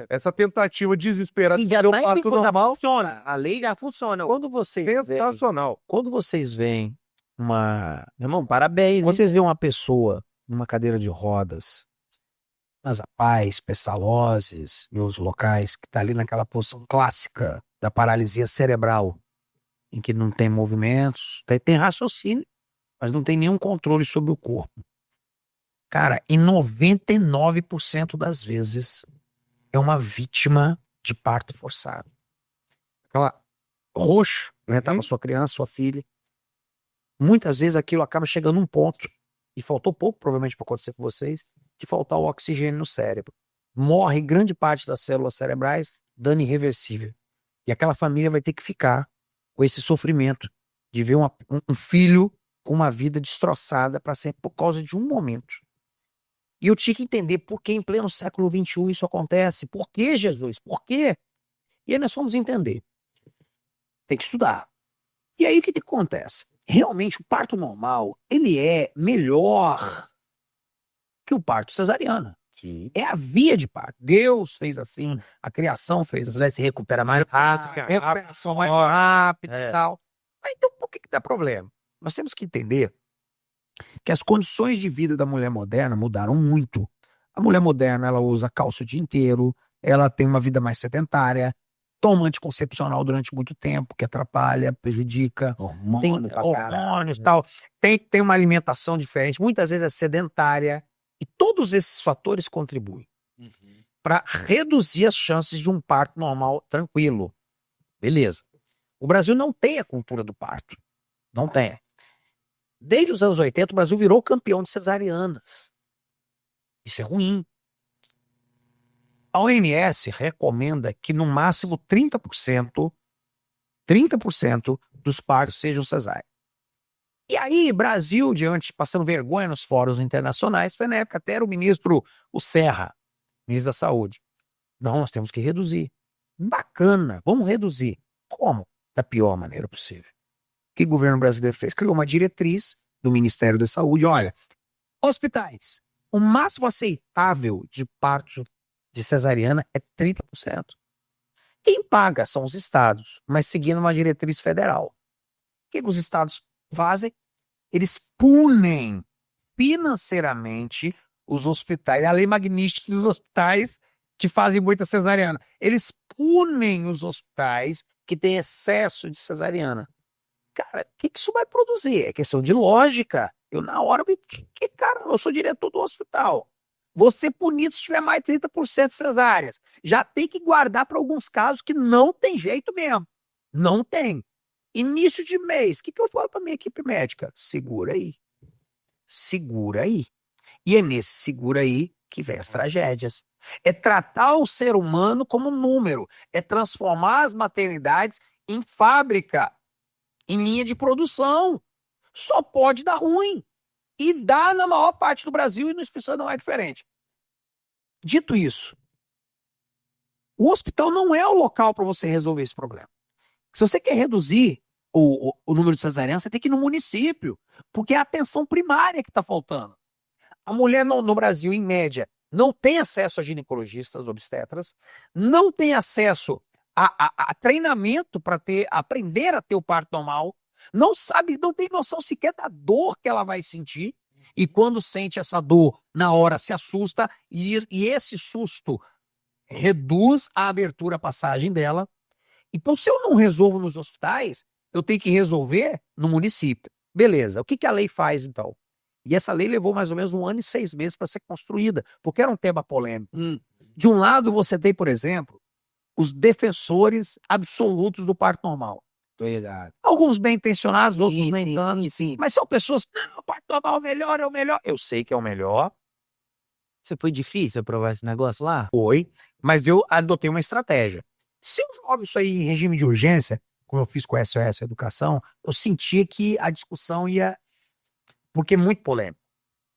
S2: Essa tentativa desesperada
S3: de
S2: ter parto normal.
S3: Funciona. A lei já funciona.
S2: Sensacional.
S1: Quando vocês veem
S3: Meu irmão, parabéns.
S1: Quando vocês veem uma pessoa numa cadeira de rodas, nas APAES, Pestalozes, nos locais, que está ali naquela posição clássica da paralisia cerebral, em que não tem movimentos, tem raciocínio, mas não tem nenhum controle sobre o corpo. Cara, em 99% das vezes é uma vítima de parto forçado. Aquela roxo, né? Tá com a sua criança, sua filha. Muitas vezes aquilo acaba chegando a um ponto, e faltou pouco, provavelmente, para acontecer com vocês, de faltar o oxigênio no cérebro. Morre grande parte das células cerebrais, dano irreversível. E aquela família vai ter que ficar com esse sofrimento de ver um filho com uma vida destroçada para sempre por causa de um momento. E eu tinha que entender por que em pleno século XXI isso acontece. Por que, Jesus? Por quê? E aí nós fomos entender. Tem que estudar. E aí o que acontece? realmente o parto normal, ele é melhor que o parto cesariano.
S2: Sim.
S1: É a via de parto. Deus fez assim, a criação fez assim.
S3: Vai se recuperar mais rápido.
S1: Recuperação mais rápida
S3: É.
S1: e tal. Mas então por que dá problema? Nós temos que entender que as condições de vida da mulher moderna mudaram muito. A mulher moderna, ela usa calça o dia inteiro, ela tem uma vida mais sedentária, toma anticoncepcional durante muito tempo, que atrapalha, prejudica, tem hormônios e tal, tem uma alimentação diferente, muitas vezes é sedentária, e todos esses fatores contribuem para reduzir as chances de um parto normal tranquilo. Beleza. O Brasil não tem a cultura do parto. Não tem. Desde os anos 80, o Brasil virou campeão de cesarianas. Isso é ruim. A OMS recomenda que no máximo 30% dos partos sejam cesáricos. E aí, Brasil, passando vergonha nos fóruns internacionais, foi na época até era o ministro, o Serra, ministro da Saúde. Não, nós temos que reduzir. Bacana, vamos reduzir. Como? Da pior maneira possível. O que o governo brasileiro fez? Criou uma diretriz do Ministério da Saúde. Olha, hospitais, o máximo aceitável de parto de cesariana é 30%. Quem paga são os estados, mas seguindo uma diretriz federal. O que os estados fazem? Eles punem financeiramente os hospitais. A lei magnífica dos hospitais que fazem muita cesariana. Eles punem os hospitais que têm excesso de cesariana. Cara, o que isso vai produzir? É questão de lógica. Eu, na hora, cara, eu sou diretor do hospital. Vou ser punido se tiver mais de 30% de cesáreas. Já tem que guardar para alguns casos que não tem jeito mesmo. Não tem. Início de mês, o que eu falo para minha equipe médica? Segura aí. Segura aí. E é nesse segura aí que vem as tragédias. É tratar o ser humano como número. É transformar as maternidades em fábrica, em linha de produção. Só pode dar ruim. E dá na maior parte do Brasil e no Espírito Santo não é diferente. Dito isso, o hospital não é o local para você resolver esse problema. Se você quer reduzir o número de cesarianas, você tem que ir no município, porque é a atenção primária que está faltando. A mulher no Brasil, em média, não tem acesso a ginecologistas, obstetras, não tem acesso a treinamento para aprender a ter o parto normal, não tem noção sequer da dor que ela vai sentir, e quando sente essa dor, na hora se assusta, e esse susto reduz a abertura, a passagem dela. Então, se eu não resolvo nos hospitais, eu tenho que resolver no município. Beleza, o que a lei faz, então? E essa lei levou mais ou menos 1 ano e 6 meses para ser construída, porque era um tema polêmico. De um lado, você tem, por exemplo, os defensores absolutos do parto normal. Alguns bem intencionados, outros nem tanto. Mas são pessoas que, o parto normal é o melhor. Eu sei que é o melhor.
S3: Você foi difícil aprovar esse negócio lá?
S1: Foi, mas eu adotei uma estratégia. Se eu jogo isso aí em regime de urgência, como eu fiz com a SOS Educação, eu sentia que a discussão ia... Porque é muito polêmico.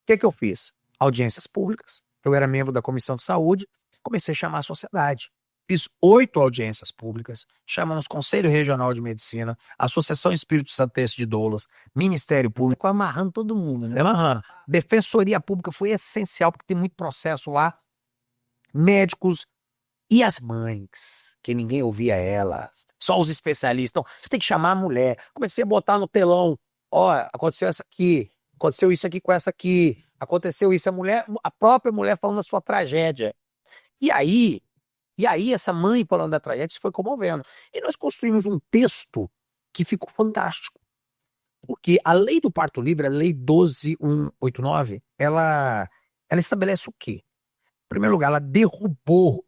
S1: O que eu fiz? Audiências públicas. Eu era membro da Comissão de Saúde, comecei a chamar a sociedade. Fiz 8 audiências públicas, chamamos Conselho Regional de Medicina, Associação Espírito Santense de Doulas, Ministério Público, amarrando todo mundo, né? Amarrando. Defensoria Pública foi essencial, porque tem muito processo lá. Médicos e as mães, que ninguém ouvia elas, só os especialistas. Então, você tem que chamar a mulher. Comecei a botar no telão, ó, aconteceu essa aqui, aconteceu isso aqui com essa aqui, aconteceu isso, a própria mulher falando da sua tragédia. E aí essa mãe falando da tragédia, isso foi comovendo. E nós construímos um texto que ficou fantástico. Porque a lei do parto livre, a lei 12.189, ela estabelece o quê? Em primeiro lugar, ela derrubou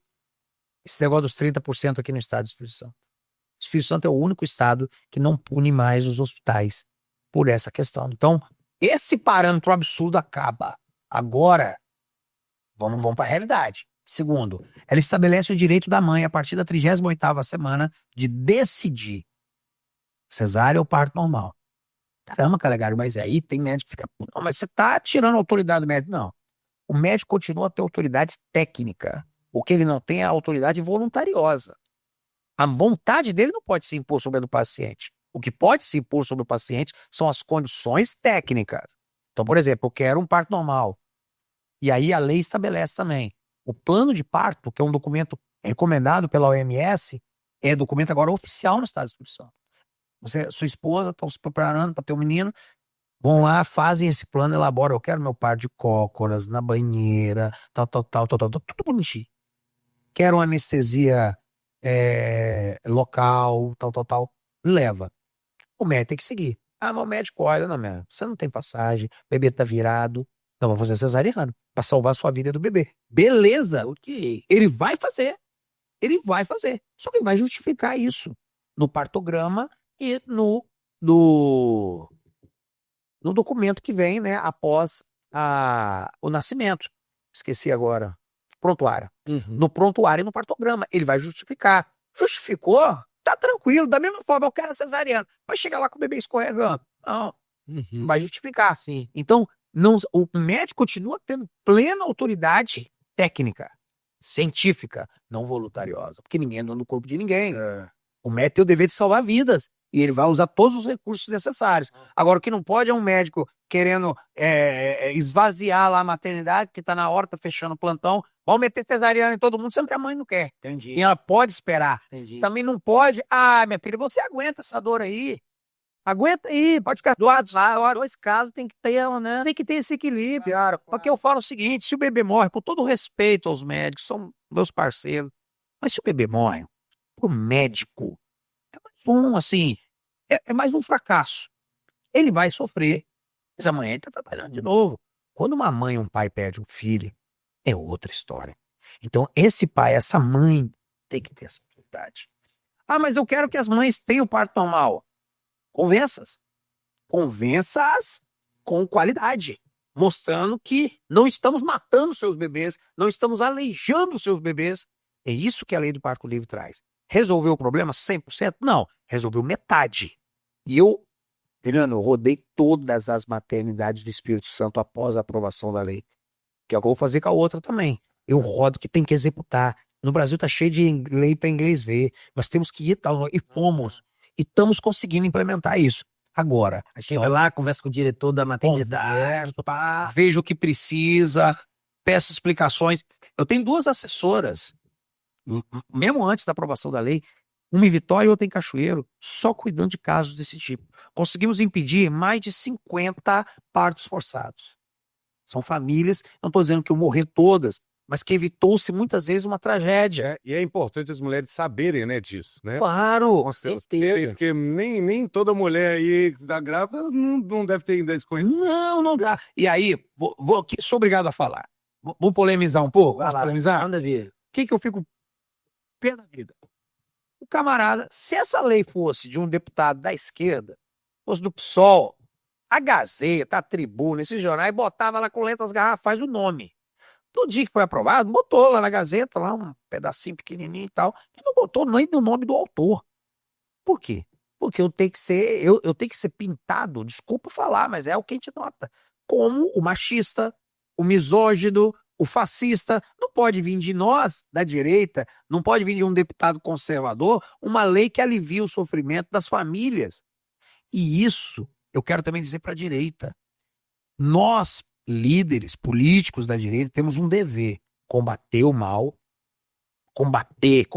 S1: esse negócio dos 30% aqui no estado do Espírito Santo. O Espírito Santo é o único estado que não pune mais os hospitais por essa questão. Então, esse parâmetro absurdo acaba. Agora, vamos para a realidade. Segundo, ela estabelece o direito da mãe, a partir da 38ª semana, de decidir cesárea ou parto normal. Caramba, Calegari, mas aí tem médico que fica... Não, mas você está tirando a autoridade do médico. Não. O médico continua a ter autoridade técnica. O que ele não tem é a autoridade voluntariosa. A vontade dele não pode se impor sobre a do paciente. O que pode se impor sobre o paciente são as condições técnicas. Então, por exemplo, eu quero um parto normal. E aí a lei estabelece também. O plano de parto, que é um documento recomendado pela OMS, é documento agora oficial no estado do Espírito Santo. Você, sua esposa estão se preparando para ter um menino, vão lá, fazem esse plano, elaboram. Eu quero meu parto de cócoras, na banheira, tudo bonitinho. Quero anestesia local, tal. Leva. O médico tem que seguir. Ah, mas o médico olha, não, você não tem passagem, o bebê tá virado. Não, vamos fazer cesariana para salvar a sua vida do bebê. Beleza, ok. Ele vai fazer. Só que ele vai justificar isso no partograma e no documento que vem, né, após o nascimento. Esqueci agora. Prontuário. No prontuário e no partograma. Ele vai justificar. Justificou? Tá tranquilo. Da mesma forma, eu quero a cesariana. Vai chegar lá com o bebê escorregando. Não. Vai justificar. Sim. Então, o médico continua tendo plena autoridade técnica, científica, não voluntariosa. Porque ninguém anda no corpo de ninguém. O médico tem o dever de salvar vidas. E ele vai usar todos os recursos necessários. Agora, o que não pode é um médico querendo esvaziar lá a maternidade, que tá na hora, tá fechando o plantão, vão meter cesariana em todo mundo, sempre a mãe não quer.
S3: Entendi.
S1: E ela pode esperar.
S3: Entendi.
S1: Também não pode, minha filha, você aguenta essa dor aí. Aguenta aí, pode ficar doado lá. Dois casos tem que ter, né? Tem que ter esse equilíbrio. Claro. Porque eu falo o seguinte, se o bebê morre, com todo respeito aos médicos, são meus parceiros, mas se o bebê morre, o médico é mais assim, é mais um fracasso. Ele vai sofrer, mas amanhã ele tá trabalhando de novo. Quando uma mãe e um pai perdem um filho, é outra história. Então, esse pai, essa mãe, tem que ter essa autoridade. Ah, mas eu quero que as mães tenham parto normal. Convença-as. Convença-as com qualidade, mostrando que não estamos matando seus bebês, não estamos aleijando seus bebês. É isso que a lei do parto livre traz. Resolveu o problema 100%? Não, resolveu metade. E eu, Fernando, rodei todas as maternidades do Espírito Santo após a aprovação da lei, que é o que eu vou fazer com a outra também. Eu rodo que tem que executar. No Brasil tá cheio de lei para inglês ver. Nós temos que ir, e fomos. E estamos conseguindo implementar isso. Agora,
S3: a gente vai lá, conversa com o diretor da maternidade,
S1: vejo o que precisa, peço explicações. Eu tenho 2 assessoras, mesmo antes da aprovação da lei, uma em Vitória e outra em Cachoeiro, só cuidando de casos desse tipo. Conseguimos impedir mais de 50 partos forçados. São famílias, não estou dizendo que eu morrer todas, mas que evitou-se muitas vezes uma tragédia.
S2: E é importante as mulheres saberem, né, disso, né?
S1: Claro,
S2: com certeza. Porque nem toda mulher aí da grávida não deve ter ainda esse conhecimento.
S1: Não dá. E aí, sou obrigado a falar. Vou polemizar um pouco?
S3: Vai lá,
S1: polemizar?
S3: manda ver.
S1: O que eu fico pé da vida? O camarada, se essa lei fosse de um deputado da esquerda, fosse do PSOL, a Gazeta, a Tribuna, esses jornais, botava lá com letras garrafais o nome. No dia que foi aprovado, botou lá na Gazeta, lá um pedacinho pequenininho e tal, e não botou nem o nome do autor. Por quê? Porque eu tenho que ser pintado, desculpa falar, mas é o que a gente nota, como o machista, o misógino, o fascista. Não pode vir de nós, da direita, não pode vir de um deputado conservador, uma lei que alivia o sofrimento das famílias. E isso eu quero também dizer para a direita. Nós, líderes políticos da direita, temos um dever: combater o mal, combater,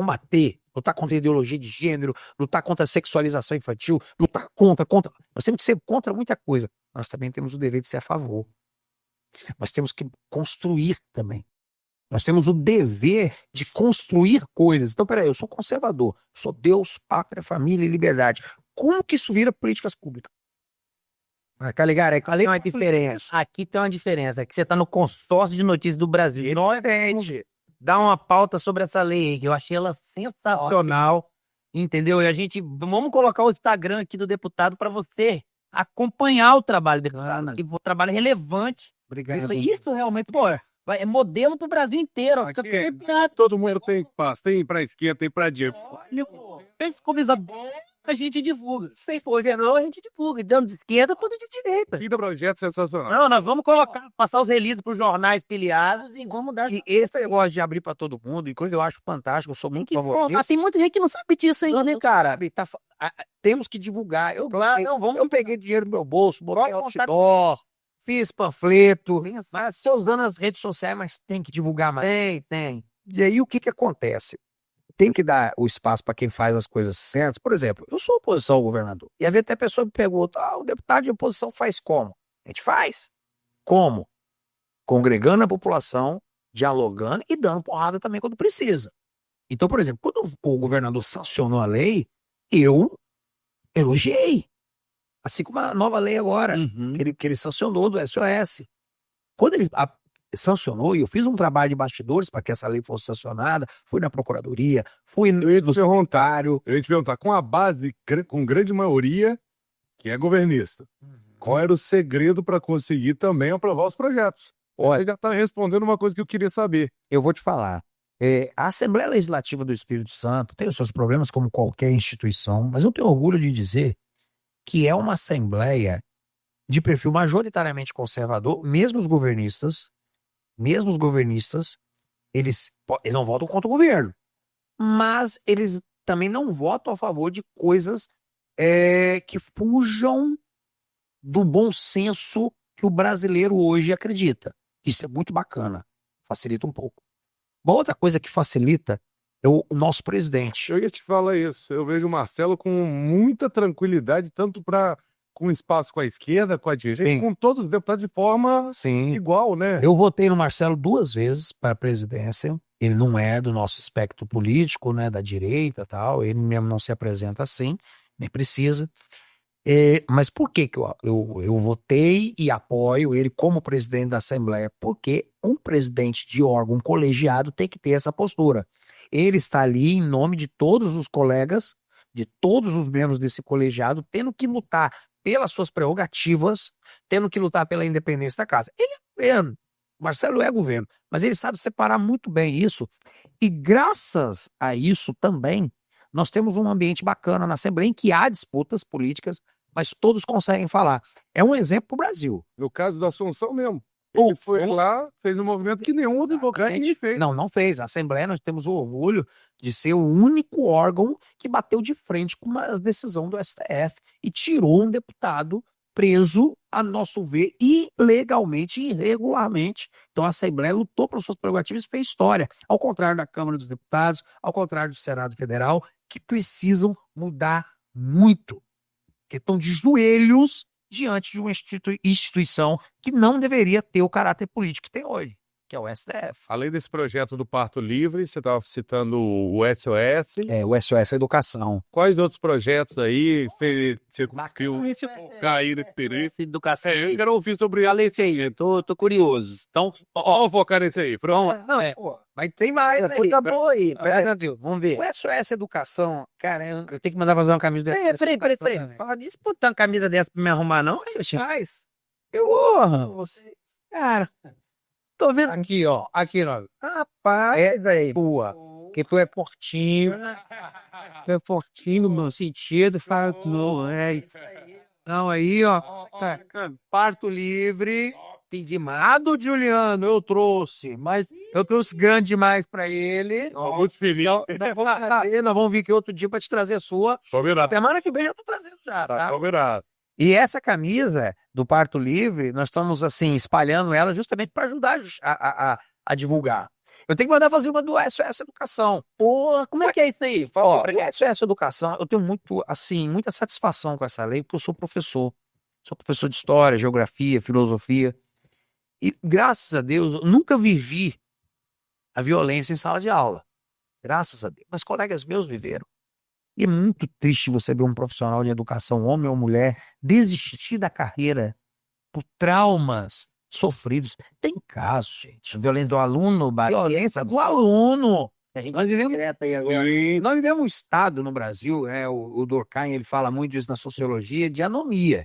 S1: lutar contra a ideologia de gênero, lutar contra a sexualização infantil, lutar contra. Nós temos que ser contra muita coisa. Nós também temos o dever de ser a favor. Nós temos que construir também. Nós temos o dever de construir coisas. Então, peraí, eu sou conservador, sou Deus, pátria, família e liberdade. Como que isso vira políticas públicas?
S3: Tá ligado? Aqui tem uma diferença. Aqui tem uma diferença, que você tá no consórcio de notícias do Brasil. Nós dá uma pauta sobre essa lei aí, que eu achei ela sensacional, entendeu? E a gente, vamos colocar o Instagram aqui do deputado para você acompanhar o trabalho dele. O trabalho é relevante.
S1: Obrigado.
S3: Isso realmente, pô, é modelo pro Brasil inteiro.
S2: Todo mundo tem espaço, tem pra esquerda, tem pra direita.
S3: Fez coisa boa, a gente divulga. Fez coisa não, a gente divulga. Dando de esquerda, tudo de direita.
S2: Vida projeto sensacional.
S3: Não, nós vamos passar os releases pros jornais filiados e vamos dar.
S1: E esse negócio de abrir pra todo mundo, e coisa que eu acho fantástico, eu sou muito favorito.
S3: Assim, muita gente que não sabe disso ainda, né, cara?
S1: temos que divulgar.
S3: Claro, não, vamos.
S1: Eu peguei dinheiro do meu bolso, botei
S3: Pode contar.
S1: outdoor, fiz panfleto,
S3: Pensa.
S1: mas estou usando as redes sociais, mas tem que divulgar mais.
S3: Tem.
S1: E aí o que que acontece? Tem que dar o espaço para quem faz as coisas certas. Por exemplo, eu sou oposição ao governador. E havia até pessoa que pergunta: o deputado de oposição faz como? A gente faz. Como? Congregando a população, dialogando e dando porrada também quando precisa. Então, por exemplo, quando o governador sancionou a lei, eu elogiei. Assim como a nova lei agora, que ele sancionou do SOS. Quando ele sancionou, e eu fiz um trabalho de bastidores para que essa lei fosse sancionada, fui na procuradoria, fui no voluntário.
S2: Eu ia te perguntar, com a base, com grande maioria, que é governista, qual era o segredo para conseguir também aprovar os projetos? Você já está respondendo uma coisa que eu queria saber.
S1: Eu vou te falar. A Assembleia Legislativa do Espírito Santo tem os seus problemas como qualquer instituição, mas eu tenho orgulho de dizer que é uma Assembleia de perfil majoritariamente conservador, mesmo os governistas, eles não votam contra o governo, mas eles também não votam a favor de coisas que fujam do bom senso que o brasileiro hoje acredita. Isso é muito bacana, facilita um pouco. Uma outra coisa que facilita é o nosso presidente.
S2: Eu ia te falar isso. Eu vejo o Marcelo com muita tranquilidade, tanto com espaço com a esquerda, com a direita,
S1: Sim.
S2: com todos os deputados de forma
S1: Sim.
S2: igual, né?
S1: Eu votei no Marcelo 2 vezes para a presidência. Ele não é do nosso espectro político, né, da direita e tal. Ele mesmo não se apresenta assim, nem precisa. Mas por que eu votei e apoio ele como presidente da Assembleia? Porque um presidente de órgão colegiado tem que ter essa postura. Ele está ali em nome de todos os colegas, de todos os membros desse colegiado, tendo que lutar pelas suas prerrogativas, tendo que lutar pela independência da casa. Ele é governo, Marcelo é governo, mas ele sabe separar muito bem isso. E graças a isso também, nós temos um ambiente bacana na Assembleia em que há disputas políticas, mas todos conseguem falar. É um exemplo para o Brasil.
S2: No caso da Assunção mesmo. Ele foi lá, fez um movimento que nenhum outro lugar ninguém fez.
S1: Não fez. A Assembleia, nós temos o orgulho de ser o único órgão que bateu de frente com uma decisão do STF e tirou um deputado preso, a nosso ver, ilegalmente, irregularmente. Então a Assembleia lutou pelas suas prerrogativas e fez história. Ao contrário da Câmara dos Deputados, ao contrário do Senado Federal, que precisam mudar muito. Que estão de joelhos diante de uma instituição que não deveria ter o caráter político que tem hoje, que é o STF.
S2: Além desse projeto do Parto Livre, você estava citando o SOS.
S1: O SOS Educação.
S2: Quais outros projetos aí você conseguiu cair nesse período?
S3: Educação.
S2: Eu quero ouvir sobre a lei sim, eu tô curioso. Então, vamos focar nesse aí. Pronto.
S1: Mas tem mais aí.
S3: Coisa boa aí. Vamos ver.
S1: O SOS Educação, cara, eu tenho que mandar fazer uma camisa do SOS
S3: Peraí.
S1: Educação.
S3: Fala disso, botar uma camisa dessa pra me arrumar, não?
S1: Mas,
S3: Você, cara, tô vendo.
S1: aqui, ó.
S3: Rapaz, velho.
S1: Tua. Que tu é portinho. Tu é portinho no meu sentido, sabe? Não, isso aí. Não, aí, ó. Tá. Parto Livre.
S3: Pedi mais.
S1: A do Juliano eu trouxe, mas eu trouxe grande demais pra ele.
S2: Muito feliz.
S1: Nós vamos vir aqui outro dia pra te trazer a sua.
S2: Combinado.
S1: Semana que vem eu tô trazendo já, tá?
S2: Combinado.
S1: E essa camisa do Parto Livre, nós estamos assim, espalhando ela justamente para ajudar a divulgar. Eu tenho que mandar fazer uma do SOS Educação.
S3: Porra, como é que é isso aí?
S1: Ó, o SOS Educação, eu tenho muita satisfação com essa lei, porque eu sou professor. Sou professor de História, Geografia, Filosofia. E, graças a Deus, eu nunca vivi a violência em sala de aula. Graças a Deus. Mas colegas meus viveram. E é muito triste você ver um profissional de educação, homem ou mulher, desistir da carreira por traumas sofridos. Tem casos, gente.
S3: Violência do aluno,
S1: Violência do aluno.
S3: Nós vivemos
S1: Nós vivemos um estado no Brasil, o Durkheim, ele fala muito isso na sociologia, de anomia.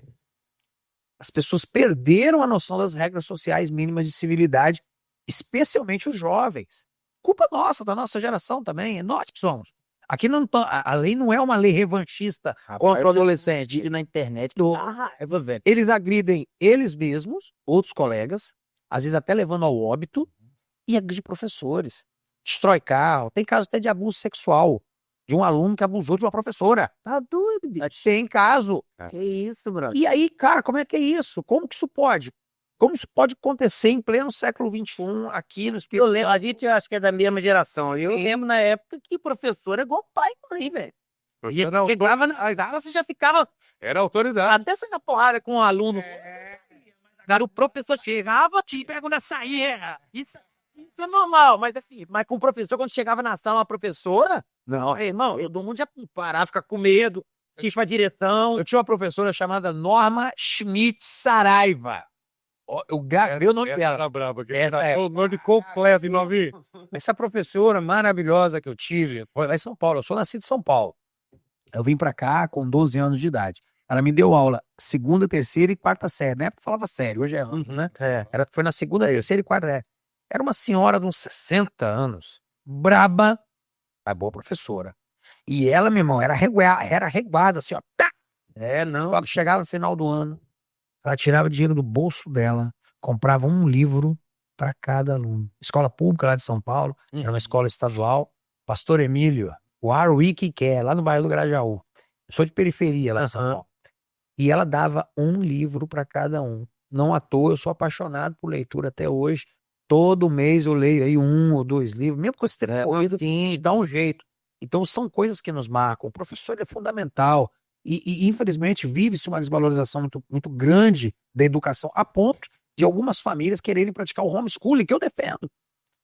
S1: As pessoas perderam a noção das regras sociais mínimas de civilidade, especialmente os jovens. Culpa nossa, da nossa geração também, é nós que somos. Aqui a lei não é uma lei revanchista contra o adolescente.
S3: na internet.
S1: Velho. Eles agridem eles mesmos, outros colegas, às vezes até levando ao óbito, e agride professores. Destrói carro. Tem casos até de abuso sexual de um aluno que abusou de uma professora.
S3: Tá doido, bicho.
S1: Tem caso.
S3: Que isso, brother?
S1: E aí, cara, como é que é isso? Como que isso pode? Como isso pode acontecer em pleno século XXI aqui no
S3: Eu
S1: Espírito
S3: lembro, a gente acho que é da mesma geração. Eu lembro na época que professor é igual pai e mãe, velho. Chegava nas aulas, você já ficava
S2: Era autoridade.
S3: até saindo na porrada com o aluno. Cara, o professor chegava, te pergunta saía. Isso é normal, mas assim, mas com o professor, quando chegava na sala, a professora, não, irmão, todo mundo já parava, fica com medo, tinha pra direção.
S1: Eu tinha uma professora chamada Norma Schmidt Saraiva. Eu gravei o nome dela.
S2: Era braba.
S1: Essa é.
S2: O nome completo, novinho.
S1: Essa professora maravilhosa que eu tive, foi lá em São Paulo. Eu sou nascido em São Paulo. Eu vim pra cá com 12 anos de idade. Ela me deu aula segunda, terceira e quarta série. Na época eu falava sério, hoje é ano, né? Foi na segunda, terceira e quarta série. Era uma senhora de uns 60 anos, braba, mas boa professora. E ela, meu irmão, era reguada, assim, ó. Tá! Não. Quando chegava no final do ano, ela tirava dinheiro do bolso dela, comprava um livro para cada aluno. Escola pública lá de São Paulo, era uma escola estadual. Pastor Emílio, o Warwick, que é lá no bairro do Grajaú. Eu sou de periferia lá de São Paulo. E ela dava um livro para cada um. Não à toa, eu sou apaixonado por leitura até hoje. Todo mês eu leio aí 1 ou 2 livros, mesmo com esse tempo, dá um jeito. Então são coisas que nos marcam. O professor é fundamental. E infelizmente vive-se uma desvalorização muito, muito grande da educação, a ponto de algumas famílias quererem praticar o homeschooling, que eu defendo.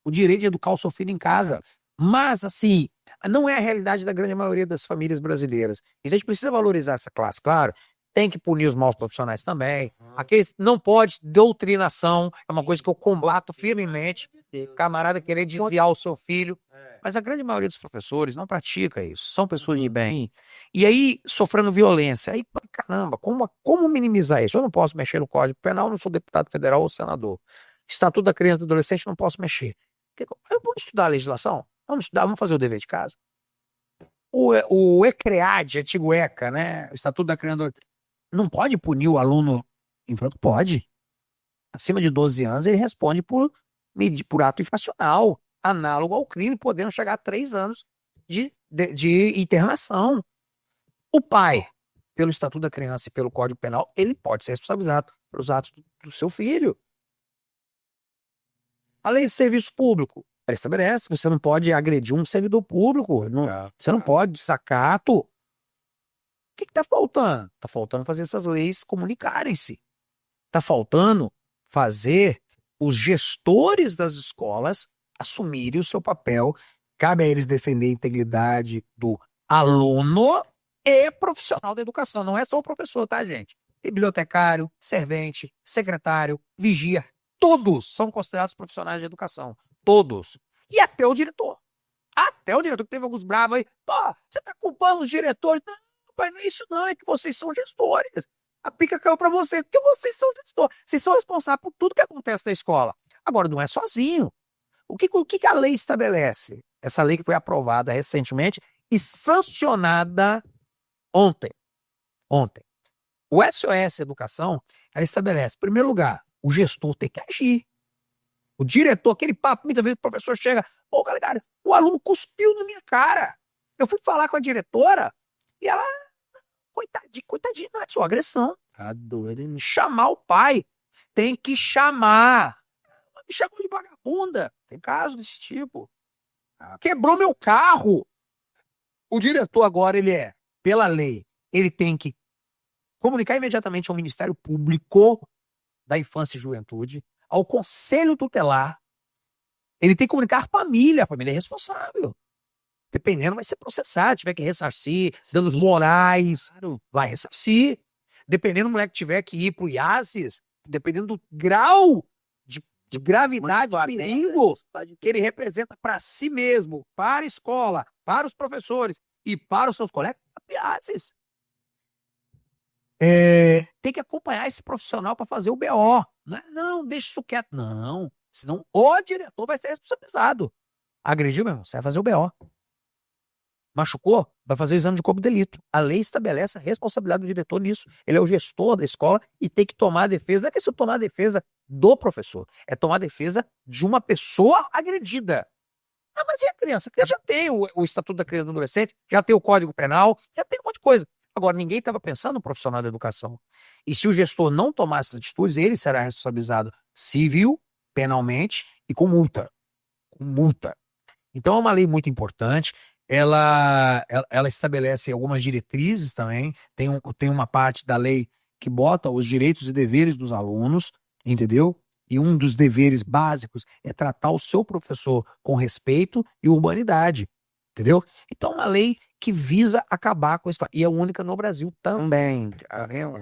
S1: O direito de educar o seu filho em casa. Mas, assim, não é a realidade da grande maioria das famílias brasileiras. Então a gente precisa valorizar essa classe, claro. Tem que punir os maus profissionais também. Aqueles não pode, doutrinação, é uma coisa que eu combato firmemente. Camarada querer desviar o seu filho. Mas a grande maioria dos professores não pratica isso. São pessoas de bem. E aí, sofrendo violência. Aí, caramba, como minimizar isso? Eu não posso mexer no Código Penal, não sou deputado federal ou senador. Estatuto da Criança e do Adolescente, não posso mexer. Eu vou estudar a legislação? Vamos estudar, vamos fazer o dever de casa. O ECREAD, antigo ECA, né? O Estatuto da Criança e do Adolescente, não pode punir o aluno em franco? Pode. Acima de 12 anos, ele responde por ato infracional, análogo ao crime, podendo chegar a 3 anos de internação. O pai, pelo Estatuto da Criança e pelo Código Penal, ele pode ser responsabilizado pelos atos do seu filho. A lei de serviço público, ela estabelece que você não pode agredir um servidor público, você não pode desacato. O que está faltando? Está faltando fazer essas leis comunicarem-se. Está faltando fazer os gestores das escolas assumirem o seu papel. Cabe a eles defender a integridade do aluno e profissional da educação. Não é só o professor, tá, gente? Bibliotecário, servente, secretário, vigia. Todos são considerados profissionais de educação. Todos. E até o diretor. Até o diretor, que teve alguns bravos aí. Pô, você tá culpando os diretores? Não, pai, não é isso não, é que vocês são gestores. A pica caiu pra vocês, porque vocês são gestores. Vocês são responsáveis por tudo que acontece na escola. Agora, não é sozinho. O que a lei estabelece? Essa lei que foi aprovada recentemente e sancionada ontem. O SOS Educação, ela estabelece, em primeiro lugar, o gestor tem que agir. O diretor, aquele papo, muitas vezes o professor chega, pô, cara, o aluno cuspiu na minha cara. Eu fui falar com a diretora e ela, coitadinha, não é sua agressão. Tá doido, hein? Chamar o pai. Tem que chamar. Me chamou de vagabunda. Tem caso desse tipo. Quebrou meu carro. O diretor agora, pela lei, ele tem que comunicar imediatamente ao Ministério Público da Infância e Juventude, ao Conselho Tutelar. Ele tem que comunicar à família. A família é responsável. Dependendo, vai ser processado. Tiver que ressarcir, danos morais, vai ressarcir. Dependendo do moleque que tiver que ir pro IASES, dependendo do grau de gravidade, de perigo que ele representa para si mesmo, para a escola, para os professores e para os seus colegas, IASES. Tem que acompanhar esse profissional para fazer o BO. Não, deixa isso quieto. Não, senão o diretor vai ser responsabilizado. Agrediu, meu irmão, você vai fazer o BO. Machucou? Vai fazer o exame de corpo de delito. A lei estabelece a responsabilidade do diretor nisso. Ele é o gestor da escola e tem que tomar a defesa. Não é que se tomar a defesa do professor, é tomar a defesa de uma pessoa agredida. Ah, mas e a criança? A criança já tem o Estatuto da Criança e do Adolescente, já tem o Código Penal, já tem um monte de coisa. Agora, ninguém estava pensando no profissional da educação. E se o gestor não tomar essas atitudes, ele será responsabilizado civil, penalmente e com multa. Com multa. Então, é uma lei muito importante. Ela estabelece algumas diretrizes também. Tem uma parte da lei que bota os direitos e deveres dos alunos, entendeu? E um dos deveres básicos é tratar o seu professor com respeito e urbanidade, entendeu? Então, é uma lei que visa acabar com isso. E é única no Brasil também.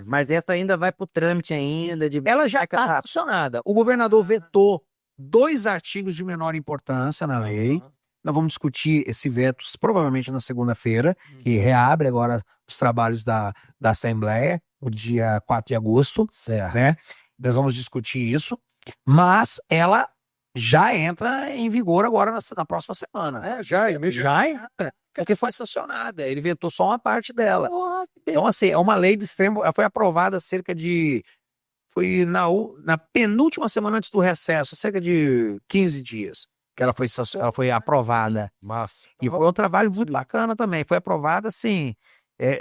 S3: Mas essa ainda vai pro trâmite ainda.
S1: Ela já está sancionada. O governador vetou 2 artigos de menor importância na lei. Nós vamos discutir esse veto provavelmente na segunda-feira, que reabre agora os trabalhos da Assembleia, no dia 4 de agosto, né? Nós vamos discutir isso, mas ela já entra em vigor agora na próxima semana. Já entra, porque foi sancionada. Ele vetou só uma parte dela. Então, assim, é uma lei de extremo. Ela foi aprovada foi na penúltima semana antes do recesso, cerca de 15 dias, que ela foi aprovada.
S2: Massa.
S1: E foi um trabalho muito bacana também. Foi aprovada, assim,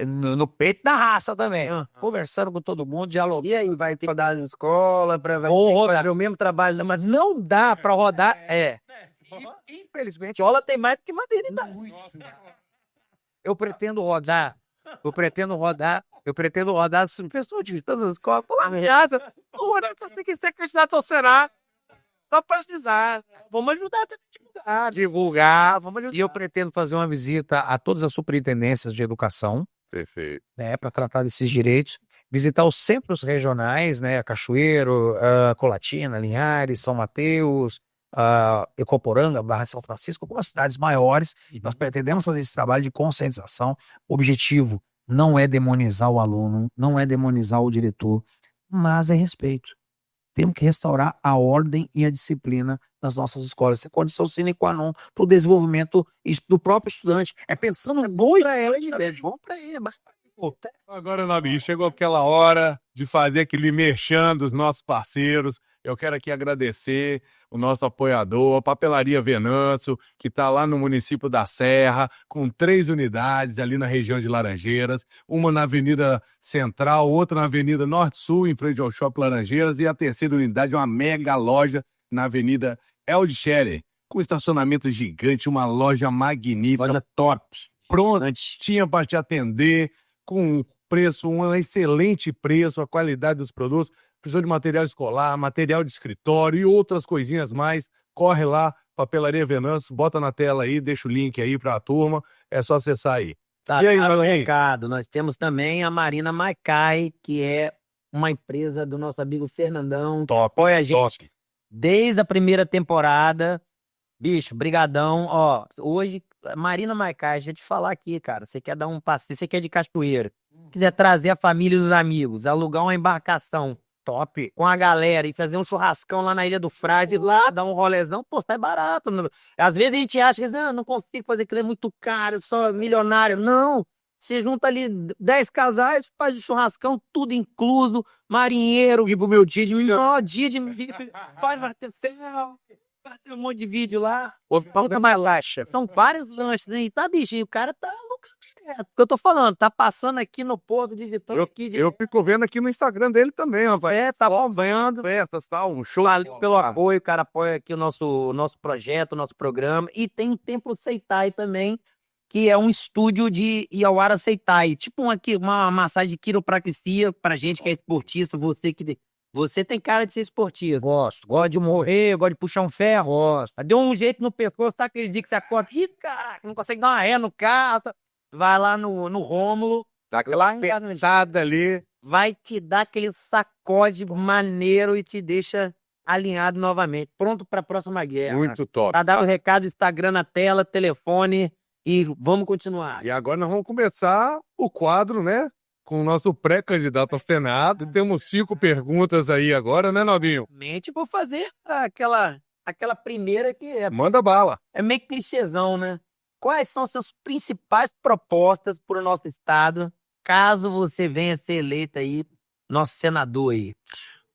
S1: no peito da raça também. Conversando com todo mundo, dialogando.
S3: E aí, vai ter que rodar na escola para
S1: rodar
S3: o mesmo trabalho, mas não dá para rodar.
S1: Infelizmente,
S3: Escola tem mais do que maternidade.
S1: eu pretendo rodar as pessoas de todas as escolas. Pô,
S3: Aliada, se você quiser candidato ao Senado, só precisar. Vamos ajudar a divulgar, vamos ajudar.
S1: E eu pretendo fazer uma visita a todas as superintendências de educação,
S2: Perfeito.
S1: né, para tratar desses direitos, visitar os centros regionais, né, Cachoeiro, Colatina, Linhares, São Mateus, Ecoporanga, Barra São Francisco, algumas cidades maiores. Nós pretendemos fazer esse trabalho de conscientização. O objetivo não é demonizar o aluno, não é demonizar o diretor, mas é respeito. Temos que restaurar a ordem e a disciplina nas nossas escolas. Isso é condição sine qua non para o desenvolvimento do próprio estudante. É pensando bom para ela, é bom para ele.
S2: Agora, Nobinho, chegou aquela hora de fazer aquele merchan dos nossos parceiros. Eu quero aqui agradecer o nosso apoiador, a Papelaria Venâncio, que está lá no município da Serra, com 3 unidades ali na região de Laranjeiras, uma na Avenida Central, outra na Avenida Norte-Sul, em frente ao Shopping Laranjeiras, e a terceira unidade é uma mega loja na Avenida Eld Scherer, com estacionamento gigante, uma loja magnífica,
S3: Loja top,
S2: prontinha para te atender, com preço, um excelente preço, a qualidade dos produtos. Precisou de material escolar, material de escritório e outras coisinhas mais, corre lá, Papelaria Venâncio, bota na tela aí, deixa o link aí para a turma, é só acessar aí.
S3: Tá,
S2: E aí,
S3: meu
S2: Nobinho?
S3: recado, nós temos também a Marina Maicai, que é uma empresa do nosso amigo Fernandão,
S2: Top,
S3: apoia a gente
S2: top.
S3: desde a primeira temporada. Bicho, brigadão. Ó, hoje, Marina Maicai, deixa eu te falar aqui, cara. Você quer dar um passeio, você quer de Cachoeira, quiser trazer a família e os amigos, alugar uma embarcação top com a galera e fazer um churrascão lá na Ilha do Frade, e lá dar um rolezão, pô, tá barato. Às vezes a gente acha que não consigo fazer aquilo, é muito caro, só milionário. Não. Você junta ali 10 casais, faz o churrascão, tudo incluso, marinheiro.
S1: E pro meu dia de
S3: Dia de vídeo, pode bater céu, fazer um monte de vídeo lá. Pauta mais laxa. São vários lanches, né? E tá, bicho, e o cara tá louco. O que eu tô falando, tá passando aqui no Porto de Vitória.
S2: Eu fico vendo aqui no Instagram dele também, rapaz.
S3: Tá acompanhando.
S2: Festas, tal, um show.
S3: Valeu pelo apoio, o cara apoia aqui o nosso projeto, o nosso programa. E tem o Templo Seitai também, que é um estúdio de Iauara Seitai. Tipo uma massagem de quiropraxia pra gente que é esportista, você tem cara de ser esportista. Gosto de morrer, gosto de puxar um ferro. Gosto. Deu um jeito no pescoço, tá aquele dia que você acorda, ih, caraca, não consegue dar uma ré no carro. Vai lá no Rômulo,
S2: Dá aquela apertada ali.
S3: vai te dar aquele sacode maneiro e te deixa alinhado novamente, pronto pra próxima guerra.
S2: Muito top.
S3: Tá dado o recado, Instagram na tela, telefone e vamos continuar.
S2: E agora nós vamos começar o quadro, né? Com o nosso pré-candidato ao Senado. Temos 5 perguntas aí agora, né, Nobinho?
S3: Mente, vou fazer aquela primeira que
S2: Manda bala.
S3: é meio que clichêzão, né? Quais são as suas principais propostas para o nosso estado, caso você venha ser eleito aí, nosso senador aí?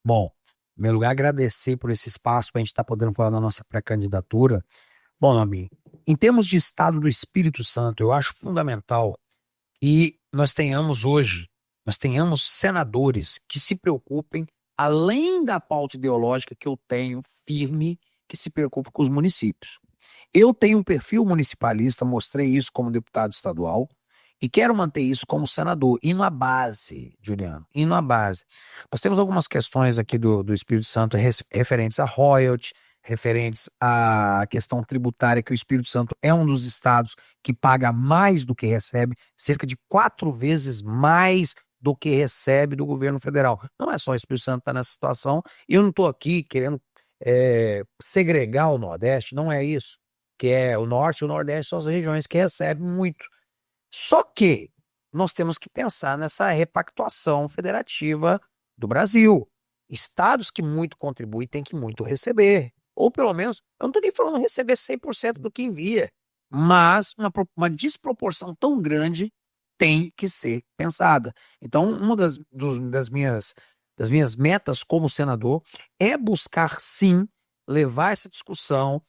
S1: Bom, em primeiro lugar, agradecer por esse espaço para a gente estar podendo falar da nossa pré-candidatura. Bom, Nobinho, Em termos de estado do Espírito Santo, eu acho fundamental que nós tenhamos senadores que se preocupem, além da pauta ideológica que eu tenho firme, que se preocupem com os municípios. Eu tenho um perfil municipalista, mostrei isso como deputado estadual e quero manter isso como senador, indo à base, Juliano, indo à base. Nós temos algumas questões aqui do Espírito Santo referentes a royalty, referentes à questão tributária, que o Espírito Santo é um dos estados que paga mais do que recebe, cerca de 4 vezes mais do que recebe do governo federal. Não é só o Espírito Santo que está nessa situação, e eu não estou aqui querendo segregar o Nordeste, não é isso, que é o Norte e o Nordeste são as regiões que recebem muito. Só que nós temos que pensar nessa repactuação federativa do Brasil. Estados que muito contribuem têm que muito receber. Ou pelo menos, eu não estou nem falando receber 100% do que envia, mas uma desproporção tão grande tem que ser pensada. Então, uma das minhas metas como senador é buscar, sim, levar essa discussão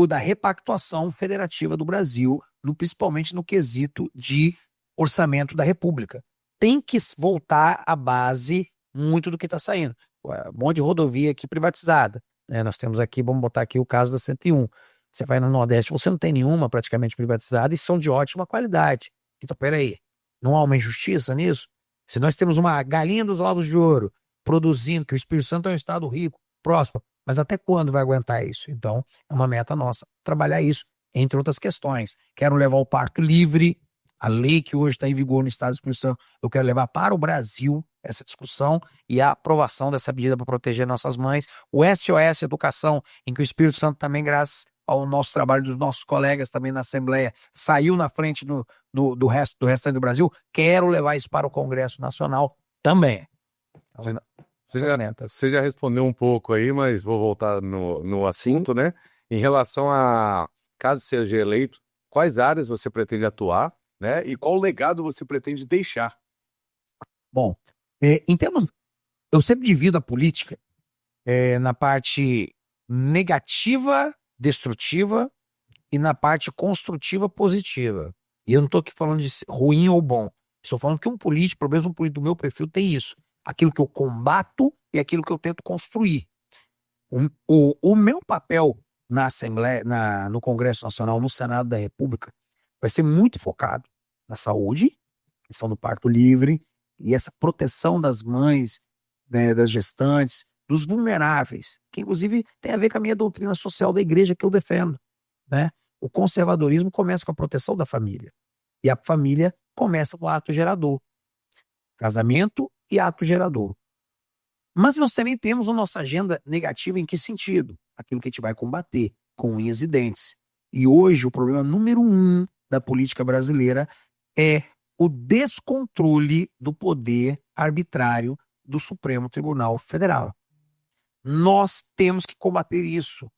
S1: da repactuação federativa do Brasil, principalmente no quesito de orçamento da República. Tem que voltar à base muito do que está saindo. Um monte de rodovia aqui privatizada. Nós temos aqui, vamos botar aqui o caso da 101. Você vai no Nordeste, você não tem nenhuma praticamente privatizada e são de ótima qualidade. Então, peraí, não há uma injustiça nisso? Se nós temos uma galinha dos ovos de ouro produzindo, que o Espírito Santo é um estado rico, próspero, mas até quando vai aguentar isso? Então, é uma meta nossa trabalhar isso, entre outras questões. Quero levar o parto livre, a lei que hoje está em vigor no estado do Espírito Santo, eu quero levar para o Brasil essa discussão e a aprovação dessa medida para proteger nossas mães. O SOS Educação, em que o Espírito Santo também, graças ao nosso trabalho dos nossos colegas também na Assembleia, saiu na frente do restante do Brasil, quero levar isso para o Congresso Nacional também.
S2: Você já respondeu um pouco aí, mas vou voltar no assunto, né? Em relação a, caso seja eleito, quais áreas você pretende atuar, né? E qual legado você pretende deixar?
S1: Bom, em termos, eu sempre divido a política na parte negativa, destrutiva, e na parte construtiva, positiva. E eu não estou aqui falando de ruim ou bom. Estou falando que um político, pelo menos um político do meu perfil, tem isso. Aquilo que eu combato e aquilo que eu tento construir. O meu papel na Assembleia, no Congresso Nacional, no Senado da República, vai ser muito focado na saúde, questão do parto livre, e essa proteção das mães, né, das gestantes, dos vulneráveis, que inclusive tem a ver com a minha doutrina social da igreja que eu defendo, né? O conservadorismo começa com a proteção da família, e a família começa com o ato gerador. Casamento e ato gerador. Mas nós também temos a nossa agenda negativa em que sentido? Aquilo que a gente vai combater com unhas e dentes. E hoje o problema número 1 da política brasileira é o descontrole do poder arbitrário do Supremo Tribunal Federal. Nós temos que combater isso.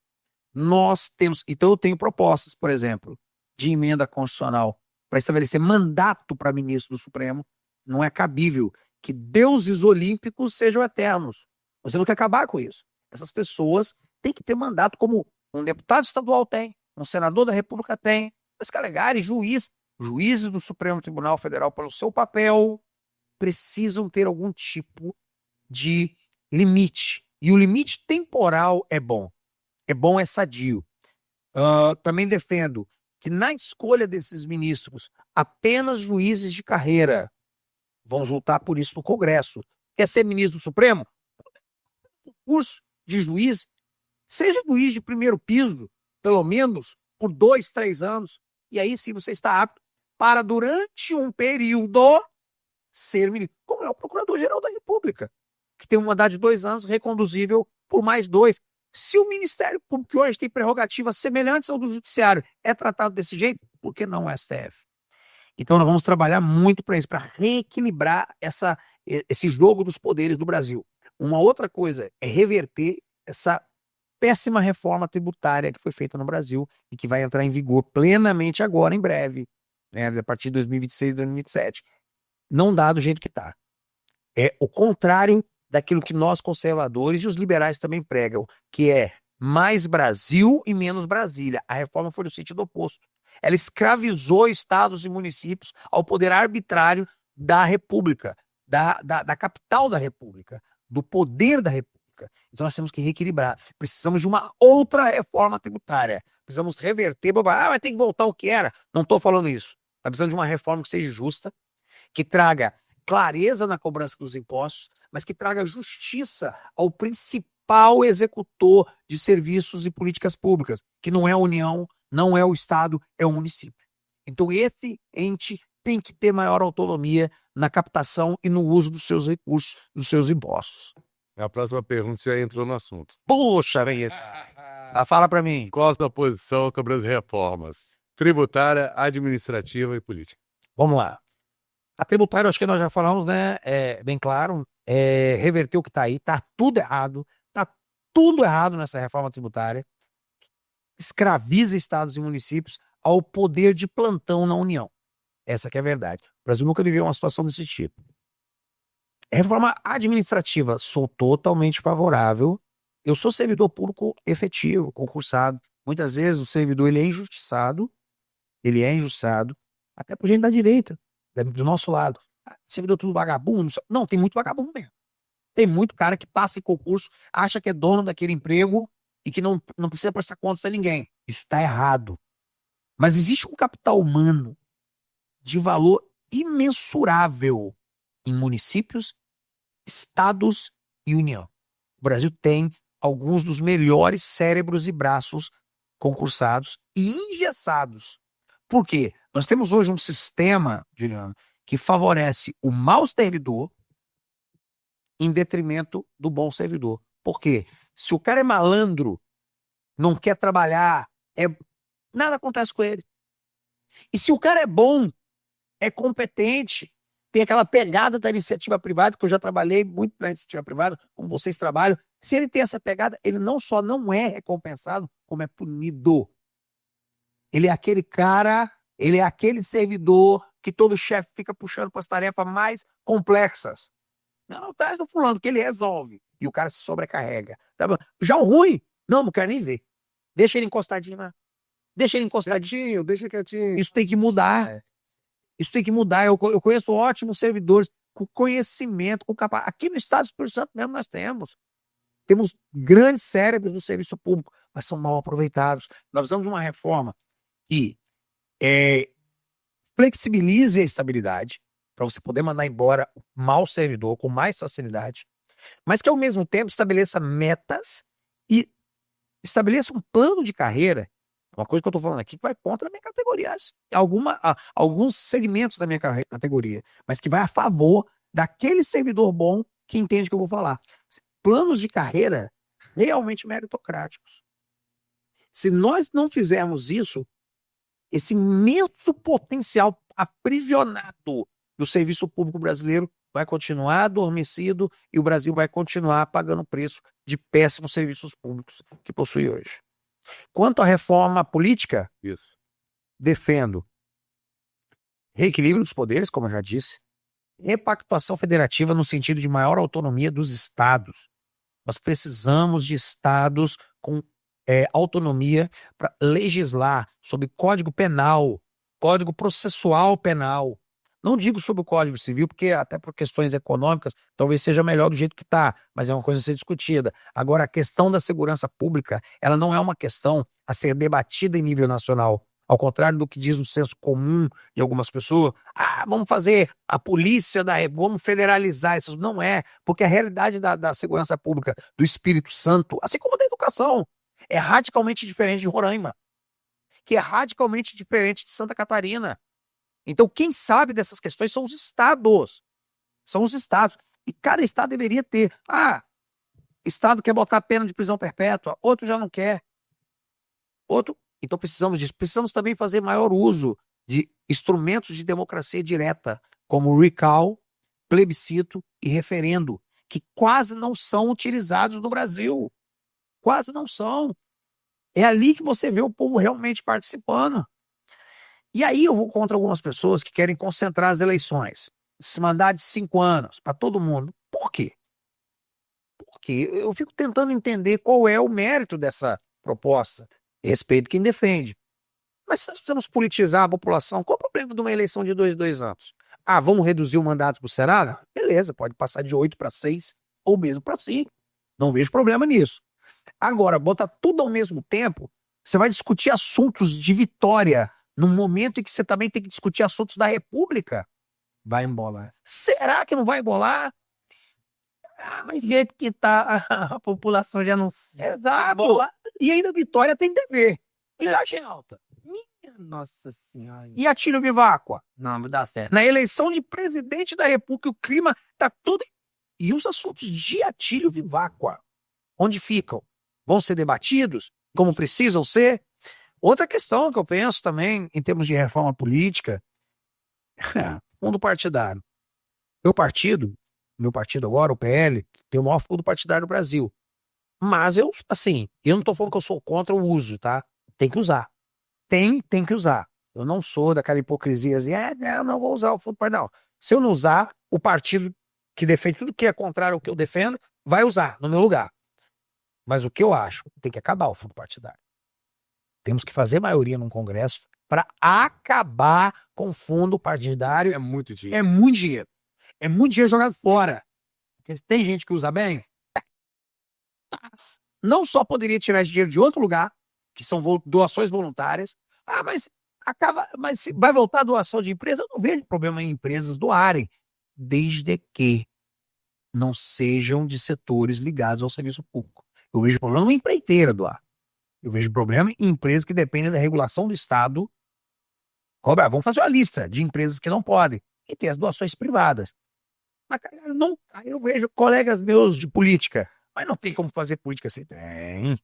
S1: Então eu tenho propostas, por exemplo, de emenda constitucional para estabelecer mandato para ministro do Supremo. Não é cabível que deuses olímpicos sejam eternos. Você não quer acabar com isso. Essas pessoas têm que ter mandato como um deputado estadual tem, um senador da República tem, mas Calegari, juízes do Supremo Tribunal Federal, pelo seu papel, precisam ter algum tipo de limite. E o limite temporal é bom. É sadio. Também defendo que na escolha desses ministros, apenas juízes de carreira. Vamos lutar por isso no Congresso. Quer ser ministro do Supremo? O curso de juiz, seja juiz de primeiro piso, pelo menos por 2, 3 anos, e aí sim você está apto para, durante um período, ser ministro. Como é o Procurador-Geral da República, que tem um mandato de 2 anos, reconduzível por mais 2. Se o Ministério Público, que hoje tem prerrogativas semelhantes ao do Judiciário, é tratado desse jeito, por que não o STF? Então nós vamos trabalhar muito para isso, para reequilibrar esse jogo dos poderes do Brasil. Uma outra coisa é reverter essa péssima reforma tributária que foi feita no Brasil e que vai entrar em vigor plenamente agora, em breve, né, a partir de 2026, 2027. Não dá do jeito que está. É o contrário daquilo que nós conservadores e os liberais também pregam, que é mais Brasil e menos Brasília. A reforma foi no sentido oposto. Ela escravizou estados e municípios ao poder arbitrário da República, da capital da República, do poder da República. Então nós temos que reequilibrar. Precisamos de uma outra reforma tributária. Precisamos reverter. Vai ter que voltar ao que era. Não estou falando isso. Nós precisamos de uma reforma que seja justa, que traga clareza na cobrança dos impostos, mas que traga justiça ao principal executor de serviços e políticas públicas, que não é a União, não é o Estado, é o município. Então esse ente tem que ter maior autonomia na captação e no uso dos seus recursos, dos seus impostos.
S2: A próxima pergunta já entrou no assunto.
S1: Poxa, fala para mim.
S2: Qual a sua posição sobre as reformas tributária, administrativa e política?
S1: Vamos lá. A tributária, acho que nós já falamos, né? É bem claro, reverter o que está aí, está tudo errado nessa reforma tributária. Escraviza estados e municípios ao poder de plantão na União. Essa que é a verdade. O Brasil nunca viveu uma situação desse tipo. Reforma administrativa, sou totalmente favorável. Eu sou servidor público efetivo, concursado. Muitas vezes o servidor ele é injustiçado, até por gente da direita, do nosso lado. Servidor tudo vagabundo. Não, tem muito vagabundo mesmo. Tem muito cara que passa em concurso, acha que é dono daquele emprego e que não precisa prestar contas a ninguém. Isso está errado. Mas existe um capital humano de valor imensurável em municípios, estados e União. O Brasil tem alguns dos melhores cérebros e braços concursados e engessados. Por quê? Nós temos hoje um sistema, Juliano, que favorece o mau servidor em detrimento do bom servidor. Por quê? Se o cara é malandro, não quer trabalhar, nada acontece com ele. E se o cara é bom, é competente, tem aquela pegada da iniciativa privada, que eu já trabalhei muito na iniciativa privada, como vocês trabalham, se ele tem essa pegada, ele não só não é recompensado, como é punido. Ele é aquele cara, ele é aquele servidor que todo chefe fica puxando para as tarefas mais complexas. Não, traz do fulano, que ele resolve. E o cara se sobrecarrega. Tá bom? Já o ruim, não quero nem ver. Deixa ele encostadinho lá. Deixa ele encostadinho.
S2: Deixa quietinho.
S1: Isso tem que mudar. Isso tem que mudar. Eu conheço ótimos servidores com conhecimento, com capacidade. Aqui no Estado do Espírito Santo mesmo nós temos. Temos grandes cérebros no serviço público, mas são mal aproveitados. Nós precisamos de uma reforma que flexibilize a estabilidade para você poder mandar embora o mau servidor com mais facilidade, mas que ao mesmo tempo estabeleça metas e estabeleça um plano de carreira. Uma coisa que eu estou falando aqui que vai contra a minha categoria, alguns segmentos da minha categoria, mas que vai a favor daquele servidor bom que entende o que eu vou falar. Planos de carreira realmente meritocráticos. Se nós não fizermos isso, esse imenso potencial aprisionado do serviço público brasileiro vai continuar adormecido e o Brasil vai continuar pagando o preço de péssimos serviços públicos que possui hoje. Quanto à reforma política, defendo reequilíbrio dos poderes, como eu já disse, repactuação federativa no sentido de maior autonomia dos estados. Nós precisamos de estados com autonomia para legislar sobre código penal, código processual penal. Não digo sobre o Código Civil, porque até por questões econômicas talvez seja melhor do jeito que está, mas é uma coisa a ser discutida. Agora, a questão da segurança pública, ela não é uma questão a ser debatida em nível nacional. Ao contrário do que diz o senso comum de algumas pessoas, vamos fazer a polícia, vamos federalizar isso. Não é, porque a realidade da segurança pública do Espírito Santo, assim como da educação, é radicalmente diferente de Roraima, que é radicalmente diferente de Santa Catarina. Então, quem sabe dessas questões são os estados. São os estados. E cada estado deveria ter. Estado quer botar pena de prisão perpétua, outro já não quer. Então, precisamos disso. Precisamos também fazer maior uso de instrumentos de democracia direta, como recall, plebiscito e referendo, que quase não são utilizados no Brasil. Quase não são. É ali que você vê o povo realmente participando. E aí eu vou contra algumas pessoas que querem concentrar as eleições. Se mandar de 5 anos para todo mundo. Por quê? Porque eu fico tentando entender qual é o mérito dessa proposta. Respeito quem defende. Mas se nós precisamos politizar a população, qual o problema de uma eleição de 2 anos? Ah, vamos reduzir o mandato para o Senado? Beleza, pode passar de 8 para 6 ou mesmo para 5. Não vejo problema nisso. Agora, botar tudo ao mesmo tempo, você vai discutir assuntos de Vitória num momento em que você também tem que discutir assuntos da República.
S3: Vai embolar.
S1: Será que não vai embolar?
S3: Mas do jeito que tá, a população já não...
S1: Exato.
S3: Embolar.
S1: E ainda Vitória tem TV. Idade alta.
S3: Minha Nossa Senhora.
S1: E Atílio Viváqua?
S3: Não, não dá certo.
S1: Na eleição de presidente da República, o clima tá tudo... E os assuntos de Atílio Viváqua, onde ficam? Vão ser debatidos como precisam ser? Outra questão que eu penso também, em termos de reforma política, fundo partidário. Meu partido agora, o PL, tem o maior fundo partidário do Brasil. Mas eu não tô falando que eu sou contra o uso, tá? Tem que usar. Tem que usar. Eu não sou daquela hipocrisia assim, eu não vou usar o fundo partidário. Não. Se eu não usar, o partido que defende tudo que é contrário ao que eu defendo, vai usar no meu lugar. Mas o que eu acho? Tem que acabar o fundo partidário. Temos que fazer maioria num Congresso para acabar com o fundo partidário.
S2: É muito dinheiro.
S1: É muito dinheiro. É muito dinheiro jogado fora. Porque tem gente que usa bem. Não só poderia tirar esse dinheiro de outro lugar, que são doações voluntárias. Mas se vai voltar a doação de empresa, eu não vejo problema em empresas doarem, desde que não sejam de setores ligados ao serviço público. Eu vejo problema em empreiteira doar. Eu vejo problema em empresas que dependem da regulação do Estado. Roberto, vamos fazer uma lista de empresas que não podem. E tem as doações privadas. Mas, cara, não. Aí eu vejo colegas meus de política. Mas não tem como fazer política assim. Tem.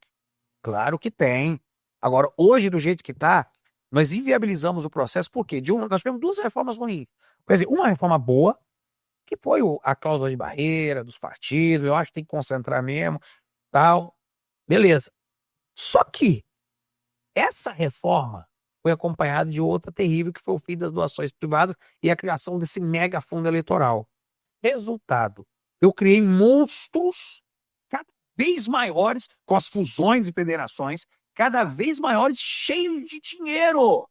S1: Claro que tem. Agora, hoje, do jeito que tá, nós inviabilizamos o processo. Por quê? Nós tivemos 2 reformas ruins. Quer dizer, uma reforma boa, que foi a cláusula de barreira dos partidos. Eu acho que tem que concentrar mesmo. Tal. Beleza. Só que essa reforma foi acompanhada de outra terrível, que foi o fim das doações privadas e a criação desse mega fundo eleitoral. Resultado, eu criei monstros cada vez maiores, com as fusões e federações, cada vez maiores, cheios de dinheiro.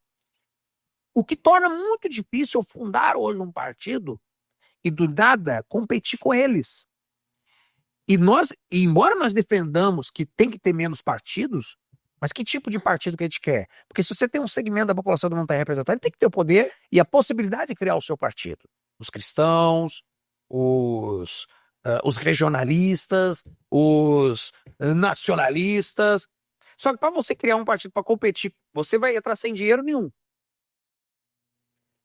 S1: O que torna muito difícil eu fundar hoje um partido e do nada competir com eles. E embora nós defendamos que tem que ter menos partidos, mas que tipo de partido que a gente quer? Porque se você tem um segmento da população que não está representado, ele tem que ter o poder e a possibilidade de criar o seu partido. Os cristãos, os regionalistas, os nacionalistas. Só que para você criar um partido para competir, você vai entrar sem dinheiro nenhum.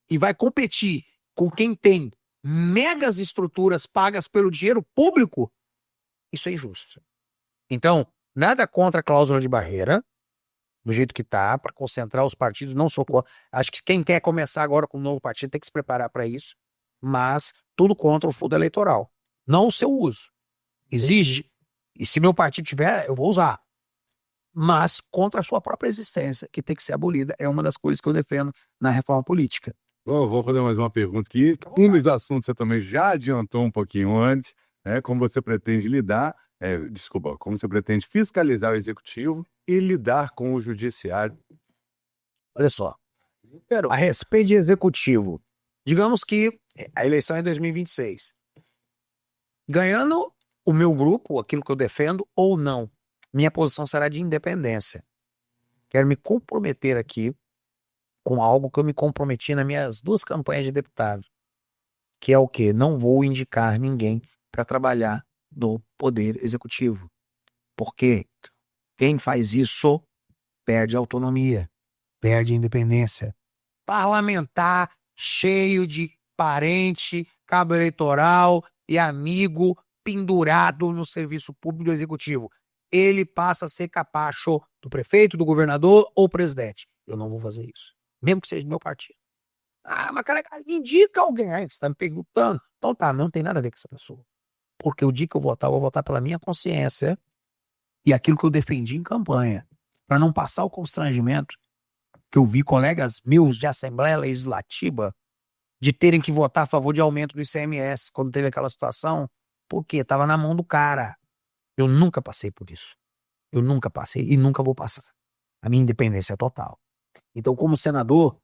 S1: E vai competir com quem tem megas estruturas pagas pelo dinheiro público. Isso é injusto. Então, nada contra a cláusula de barreira, do jeito que tá, para concentrar os partidos, não sou contra. Acho que quem quer começar agora com um novo partido tem que se preparar para isso, mas tudo contra o fundo eleitoral. Não o seu uso. Exige, e se meu partido tiver, eu vou usar. Mas contra a sua própria existência, que tem que ser abolida, é uma das coisas que eu defendo na reforma política.
S2: Vou fazer mais uma pergunta aqui. Um dos assuntos você também já adiantou um pouquinho antes, né? Como você pretende como você pretende fiscalizar o executivo e lidar com o judiciário.
S1: Olha só, a respeito de executivo, digamos que a eleição é em 2026. Ganhando o meu grupo, aquilo que eu defendo, ou não, minha posição será de independência. Quero me comprometer aqui com algo que eu me comprometi nas minhas 2 campanhas de deputado, que é o quê? Não vou indicar ninguém para trabalhar no Poder Executivo. Porque quem faz isso perde autonomia, perde independência. Parlamentar cheio de parente, cabo eleitoral e amigo pendurado no serviço público do Executivo. Ele passa a ser capacho do prefeito, do governador ou presidente. Eu não vou fazer isso. Mesmo que seja do meu partido. Mas cara, indica alguém. Você está me perguntando. Então tá, não tem nada a ver com essa pessoa. Porque o dia que eu vou votar pela minha consciência e aquilo que eu defendi em campanha. Para não passar o constrangimento que eu vi colegas meus de Assembleia Legislativa de terem que votar a favor de aumento do ICMS quando teve aquela situação. Porque estava na mão do cara. Eu nunca passei por isso. Eu nunca passei e nunca vou passar. A minha independência é total. Então, como senador,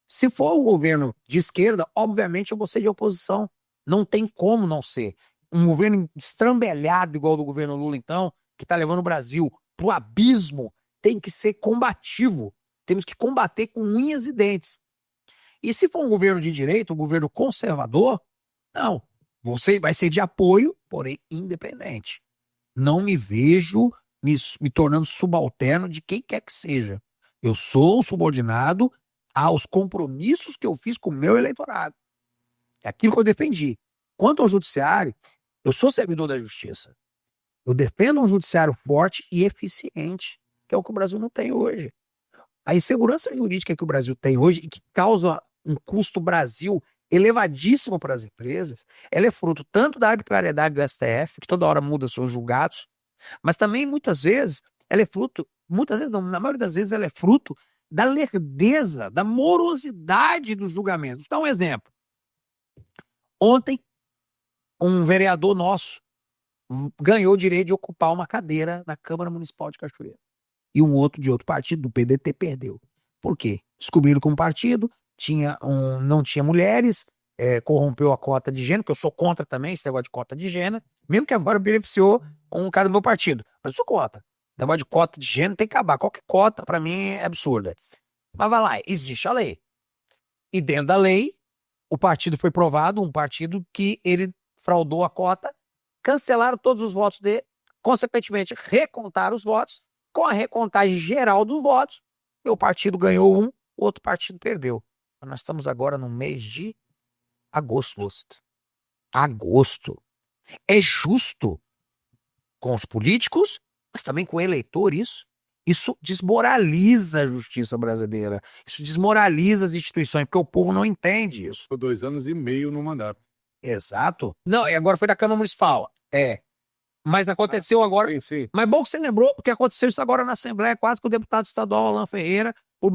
S1: se for um governo de esquerda, obviamente eu vou ser de oposição. Não tem como não ser. Um governo estrambelhado igual o do governo Lula, então, que está levando o Brasil pro abismo, tem que ser combativo. Temos que combater com unhas e dentes. E se for um governo de direita, um governo conservador, não. Você vai ser de apoio, porém independente. Não me vejo me tornando subalterno de quem quer que seja. Eu sou subordinado aos compromissos que eu fiz com o meu eleitorado. É aquilo que eu defendi. Quanto ao judiciário, eu sou servidor da justiça. Eu defendo um judiciário forte e eficiente, que é o que o Brasil não tem hoje. A insegurança jurídica que o Brasil tem hoje e que causa um custo Brasil elevadíssimo para as empresas, ela é fruto tanto da arbitrariedade do STF, que toda hora muda seus julgados, mas também muitas vezes ela é fruto, muitas vezes não, na maioria das vezes ela é fruto da lerdeza, da morosidade dos julgamentos. Vou dar um exemplo. Ontem, um vereador nosso ganhou o direito de ocupar uma cadeira na Câmara Municipal de Cachoeira. E um outro de outro partido, do PDT, perdeu. Por quê? Descobriram que um partido não tinha mulheres, corrompeu a cota de gênero, que eu sou contra também esse negócio de cota de gênero, mesmo que agora beneficiou um cara do meu partido. Mas eu sou contra. O negócio de cota de gênero tem que acabar. Qualquer cota, para mim, é absurda. Mas vai lá, existe a lei. E dentro da lei, o partido foi provado, um partido que ele fraudou a cota, cancelaram todos os votos dele, consequentemente, recontaram os votos. Com a recontagem geral dos votos, o partido ganhou um, o outro partido perdeu. Mas nós estamos agora no mês de agosto. Agosto. É justo com os políticos, mas também com o eleitor isso. Isso desmoraliza a justiça brasileira. Isso desmoraliza as instituições, porque o povo não entende isso.
S2: Ficou 2 anos e meio no mandato.
S1: Exato. Não, e agora foi da Câmara Municipal. Mas aconteceu agora.
S2: Sim.
S1: Mas bom que você lembrou, porque aconteceu isso agora na Assembleia, quase que o deputado estadual Alan Ferreira, por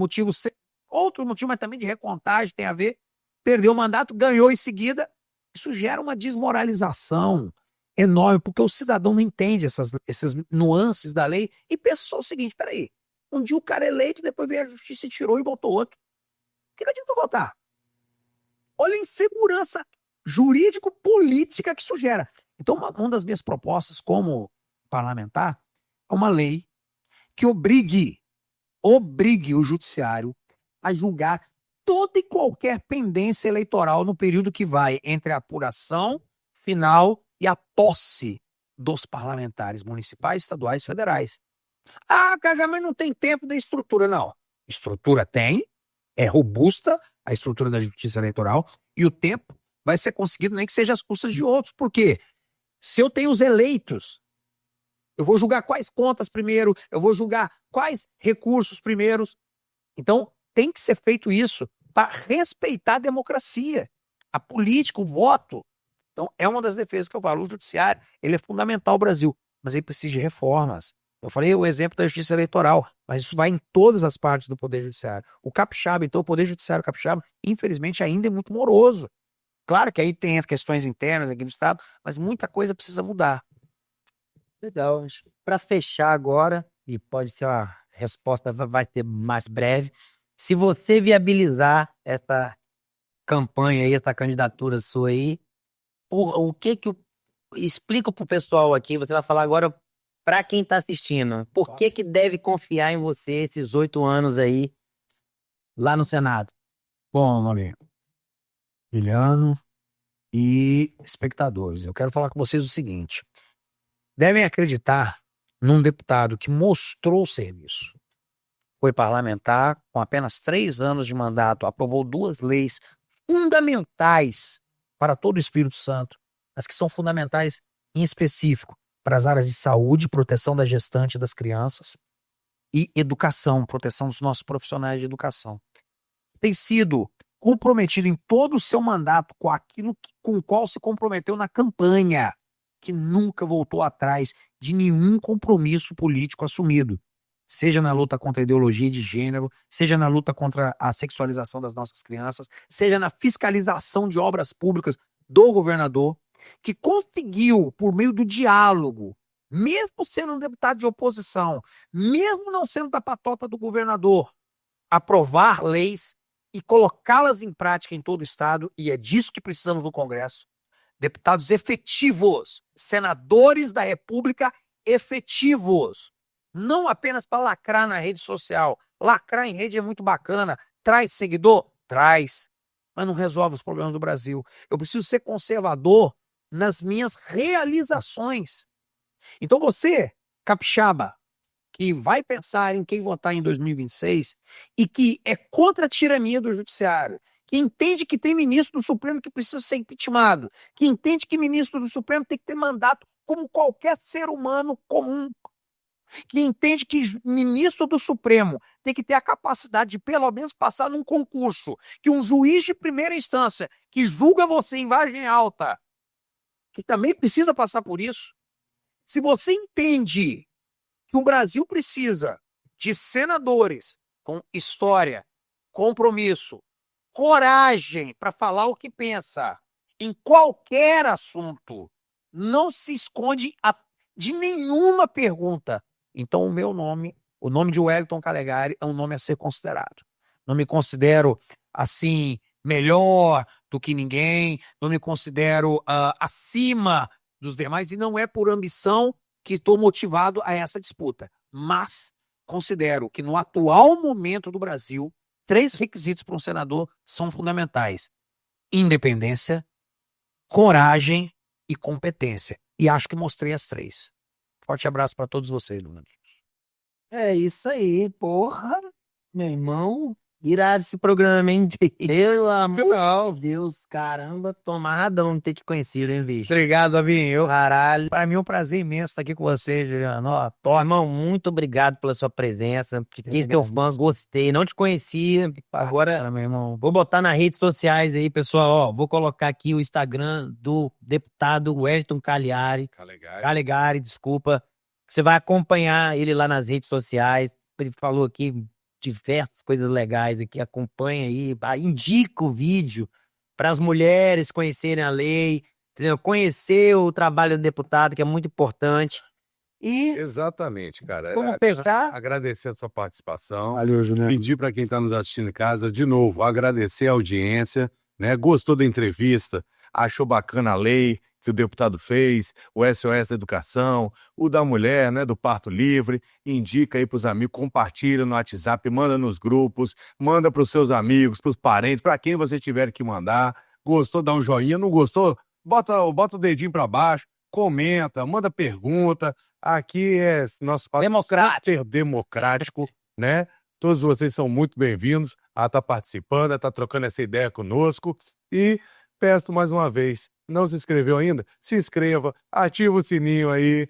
S1: outro motivo, mas também de recontagem, tem a ver, perdeu o mandato, ganhou em seguida. Isso gera uma desmoralização enorme, porque o cidadão não entende essas nuances da lei e pensa só o seguinte: peraí, um dia o cara é eleito, depois veio a justiça e tirou e botou outro. O que adianta votar? Olha a insegurança jurídico-política que isso gera. Então, uma das minhas propostas como parlamentar é uma lei que obrigue o judiciário a julgar toda e qualquer pendência eleitoral no período que vai entre a apuração final e a posse dos parlamentares municipais, estaduais e federais. Ah, mas não tem tempo da estrutura, não. Estrutura tem, é robusta a estrutura da justiça eleitoral e o tempo vai ser conseguido nem que seja às custas de outros. Por quê? Se eu tenho os eleitos, eu vou julgar quais contas primeiro, eu vou julgar quais recursos primeiros. Então, tem que ser feito isso para respeitar a democracia, a política, o voto. Então, é uma das defesas que eu falo. O judiciário, ele é fundamental ao Brasil, mas ele precisa de reformas. Eu falei o exemplo da justiça eleitoral, mas isso vai em todas as partes do Poder Judiciário. O capixaba, então, o Poder Judiciário capixaba, infelizmente, ainda é muito moroso. Claro que aí tem questões internas aqui no Estado, mas muita coisa precisa mudar.
S3: Legal. Para fechar agora, e pode ser uma resposta, vai ser mais breve, se você viabilizar essa campanha aí, essa candidatura sua aí, o que que explica pro pessoal aqui, você vai falar agora para quem está assistindo, por que que deve confiar em você esses 8 anos aí lá no Senado?
S1: Bom, Maurinho, Juliano e espectadores, eu quero falar com vocês o seguinte: devem acreditar num deputado que mostrou serviço. Foi parlamentar com apenas 3 anos de mandato, aprovou 2 leis fundamentais para todo o Espírito Santo, mas que são fundamentais em específico para as áreas de saúde, proteção da gestante e das crianças e educação, proteção dos nossos profissionais de educação. Tem sido comprometido em todo o seu mandato com aquilo com o qual se comprometeu na campanha, que nunca voltou atrás de nenhum compromisso político assumido, seja na luta contra a ideologia de gênero, seja na luta contra a sexualização das nossas crianças, seja na fiscalização de obras públicas do governador, que conseguiu, por meio do diálogo, mesmo sendo um deputado de oposição, mesmo não sendo da patota do governador, aprovar leis e colocá-las em prática em todo o estado, e é disso que precisamos no Congresso. Deputados efetivos, senadores da República efetivos, não apenas para lacrar na rede social. Lacrar em rede é muito bacana, traz seguidor? Traz, mas não resolve os problemas do Brasil. Eu preciso ser conservador nas minhas realizações. Então você, capixaba, que vai pensar em quem votar em 2026 e que é contra a tirania do judiciário, que entende que tem ministro do Supremo que precisa ser impeachmentado, que entende que ministro do Supremo tem que ter mandato como qualquer ser humano comum, que entende que ministro do Supremo tem que ter a capacidade de pelo menos passar num concurso, que um juiz de primeira instância que julga você em vargem alta, que também precisa passar por isso. Se você entende que o Brasil precisa de senadores com história, compromisso, coragem para falar o que pensa em qualquer assunto, não se esconde de nenhuma pergunta. Então o meu nome, o nome de Wellington Calegari, é um nome a ser considerado. Não me considero assim melhor do que ninguém, não me considero acima dos demais, e não é por ambição que estou motivado a essa disputa. Mas considero que no atual momento do Brasil, 3 requisitos para um senador são fundamentais: independência, coragem e competência. E acho que mostrei as 3. Forte abraço para todos vocês, meus amigos.
S3: É isso aí, porra. Meu irmão, irado esse programa, hein? Pelo amor de Deus, caramba, tô amarradão de ter te conhecido, hein, bicho?
S1: Obrigado, Abinho.
S3: Caralho.
S1: Para mim é um prazer imenso estar aqui com você, Juliano. Ó,
S3: Irmão, muito obrigado pela sua presença. Fiquei teu fã, gostei. Não te conhecia. Agora,
S1: meu irmão.
S3: vou botar nas redes sociais aí, pessoal. Ó, vou colocar aqui o Instagram do deputado Wellington Calegari, desculpa. Você vai acompanhar ele lá nas redes sociais. Ele falou aqui diversas coisas legais aqui. Acompanha aí, indica o vídeo para as mulheres conhecerem a lei, entendeu? Conhecer o trabalho do deputado, que é muito importante. E
S2: Exatamente, cara.
S3: vamos fechar.
S2: Agradecer a sua participação.
S1: Valeu, Juliano.
S2: Pedir para quem está nos assistindo em casa, de novo, agradecer a audiência, né? Gostou da entrevista, achou bacana a lei que o deputado fez, o SOS da Educação, o da mulher, né, do parto livre, indica aí para os amigos, compartilha no WhatsApp, manda nos grupos, manda para os seus amigos, para os parentes, para quem você tiver que mandar. Gostou, dá um joinha, não gostou? Bota o dedinho para baixo, comenta, manda pergunta. Aqui é nosso super democrático, né? Todos vocês são muito bem-vindos a estar participando, a estar trocando essa ideia conosco. E peço mais uma vez, não se inscreveu ainda? Se inscreva, ativa o sininho aí.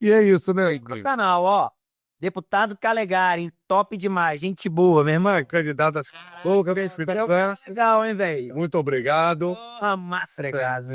S2: E é isso, né?
S3: No canal, ó. Deputado Calegari, top demais. Gente boa, meu irmão.
S2: Candidato
S3: Legal, hein, velho?
S2: muito obrigado.
S3: Massa.
S1: Obrigado.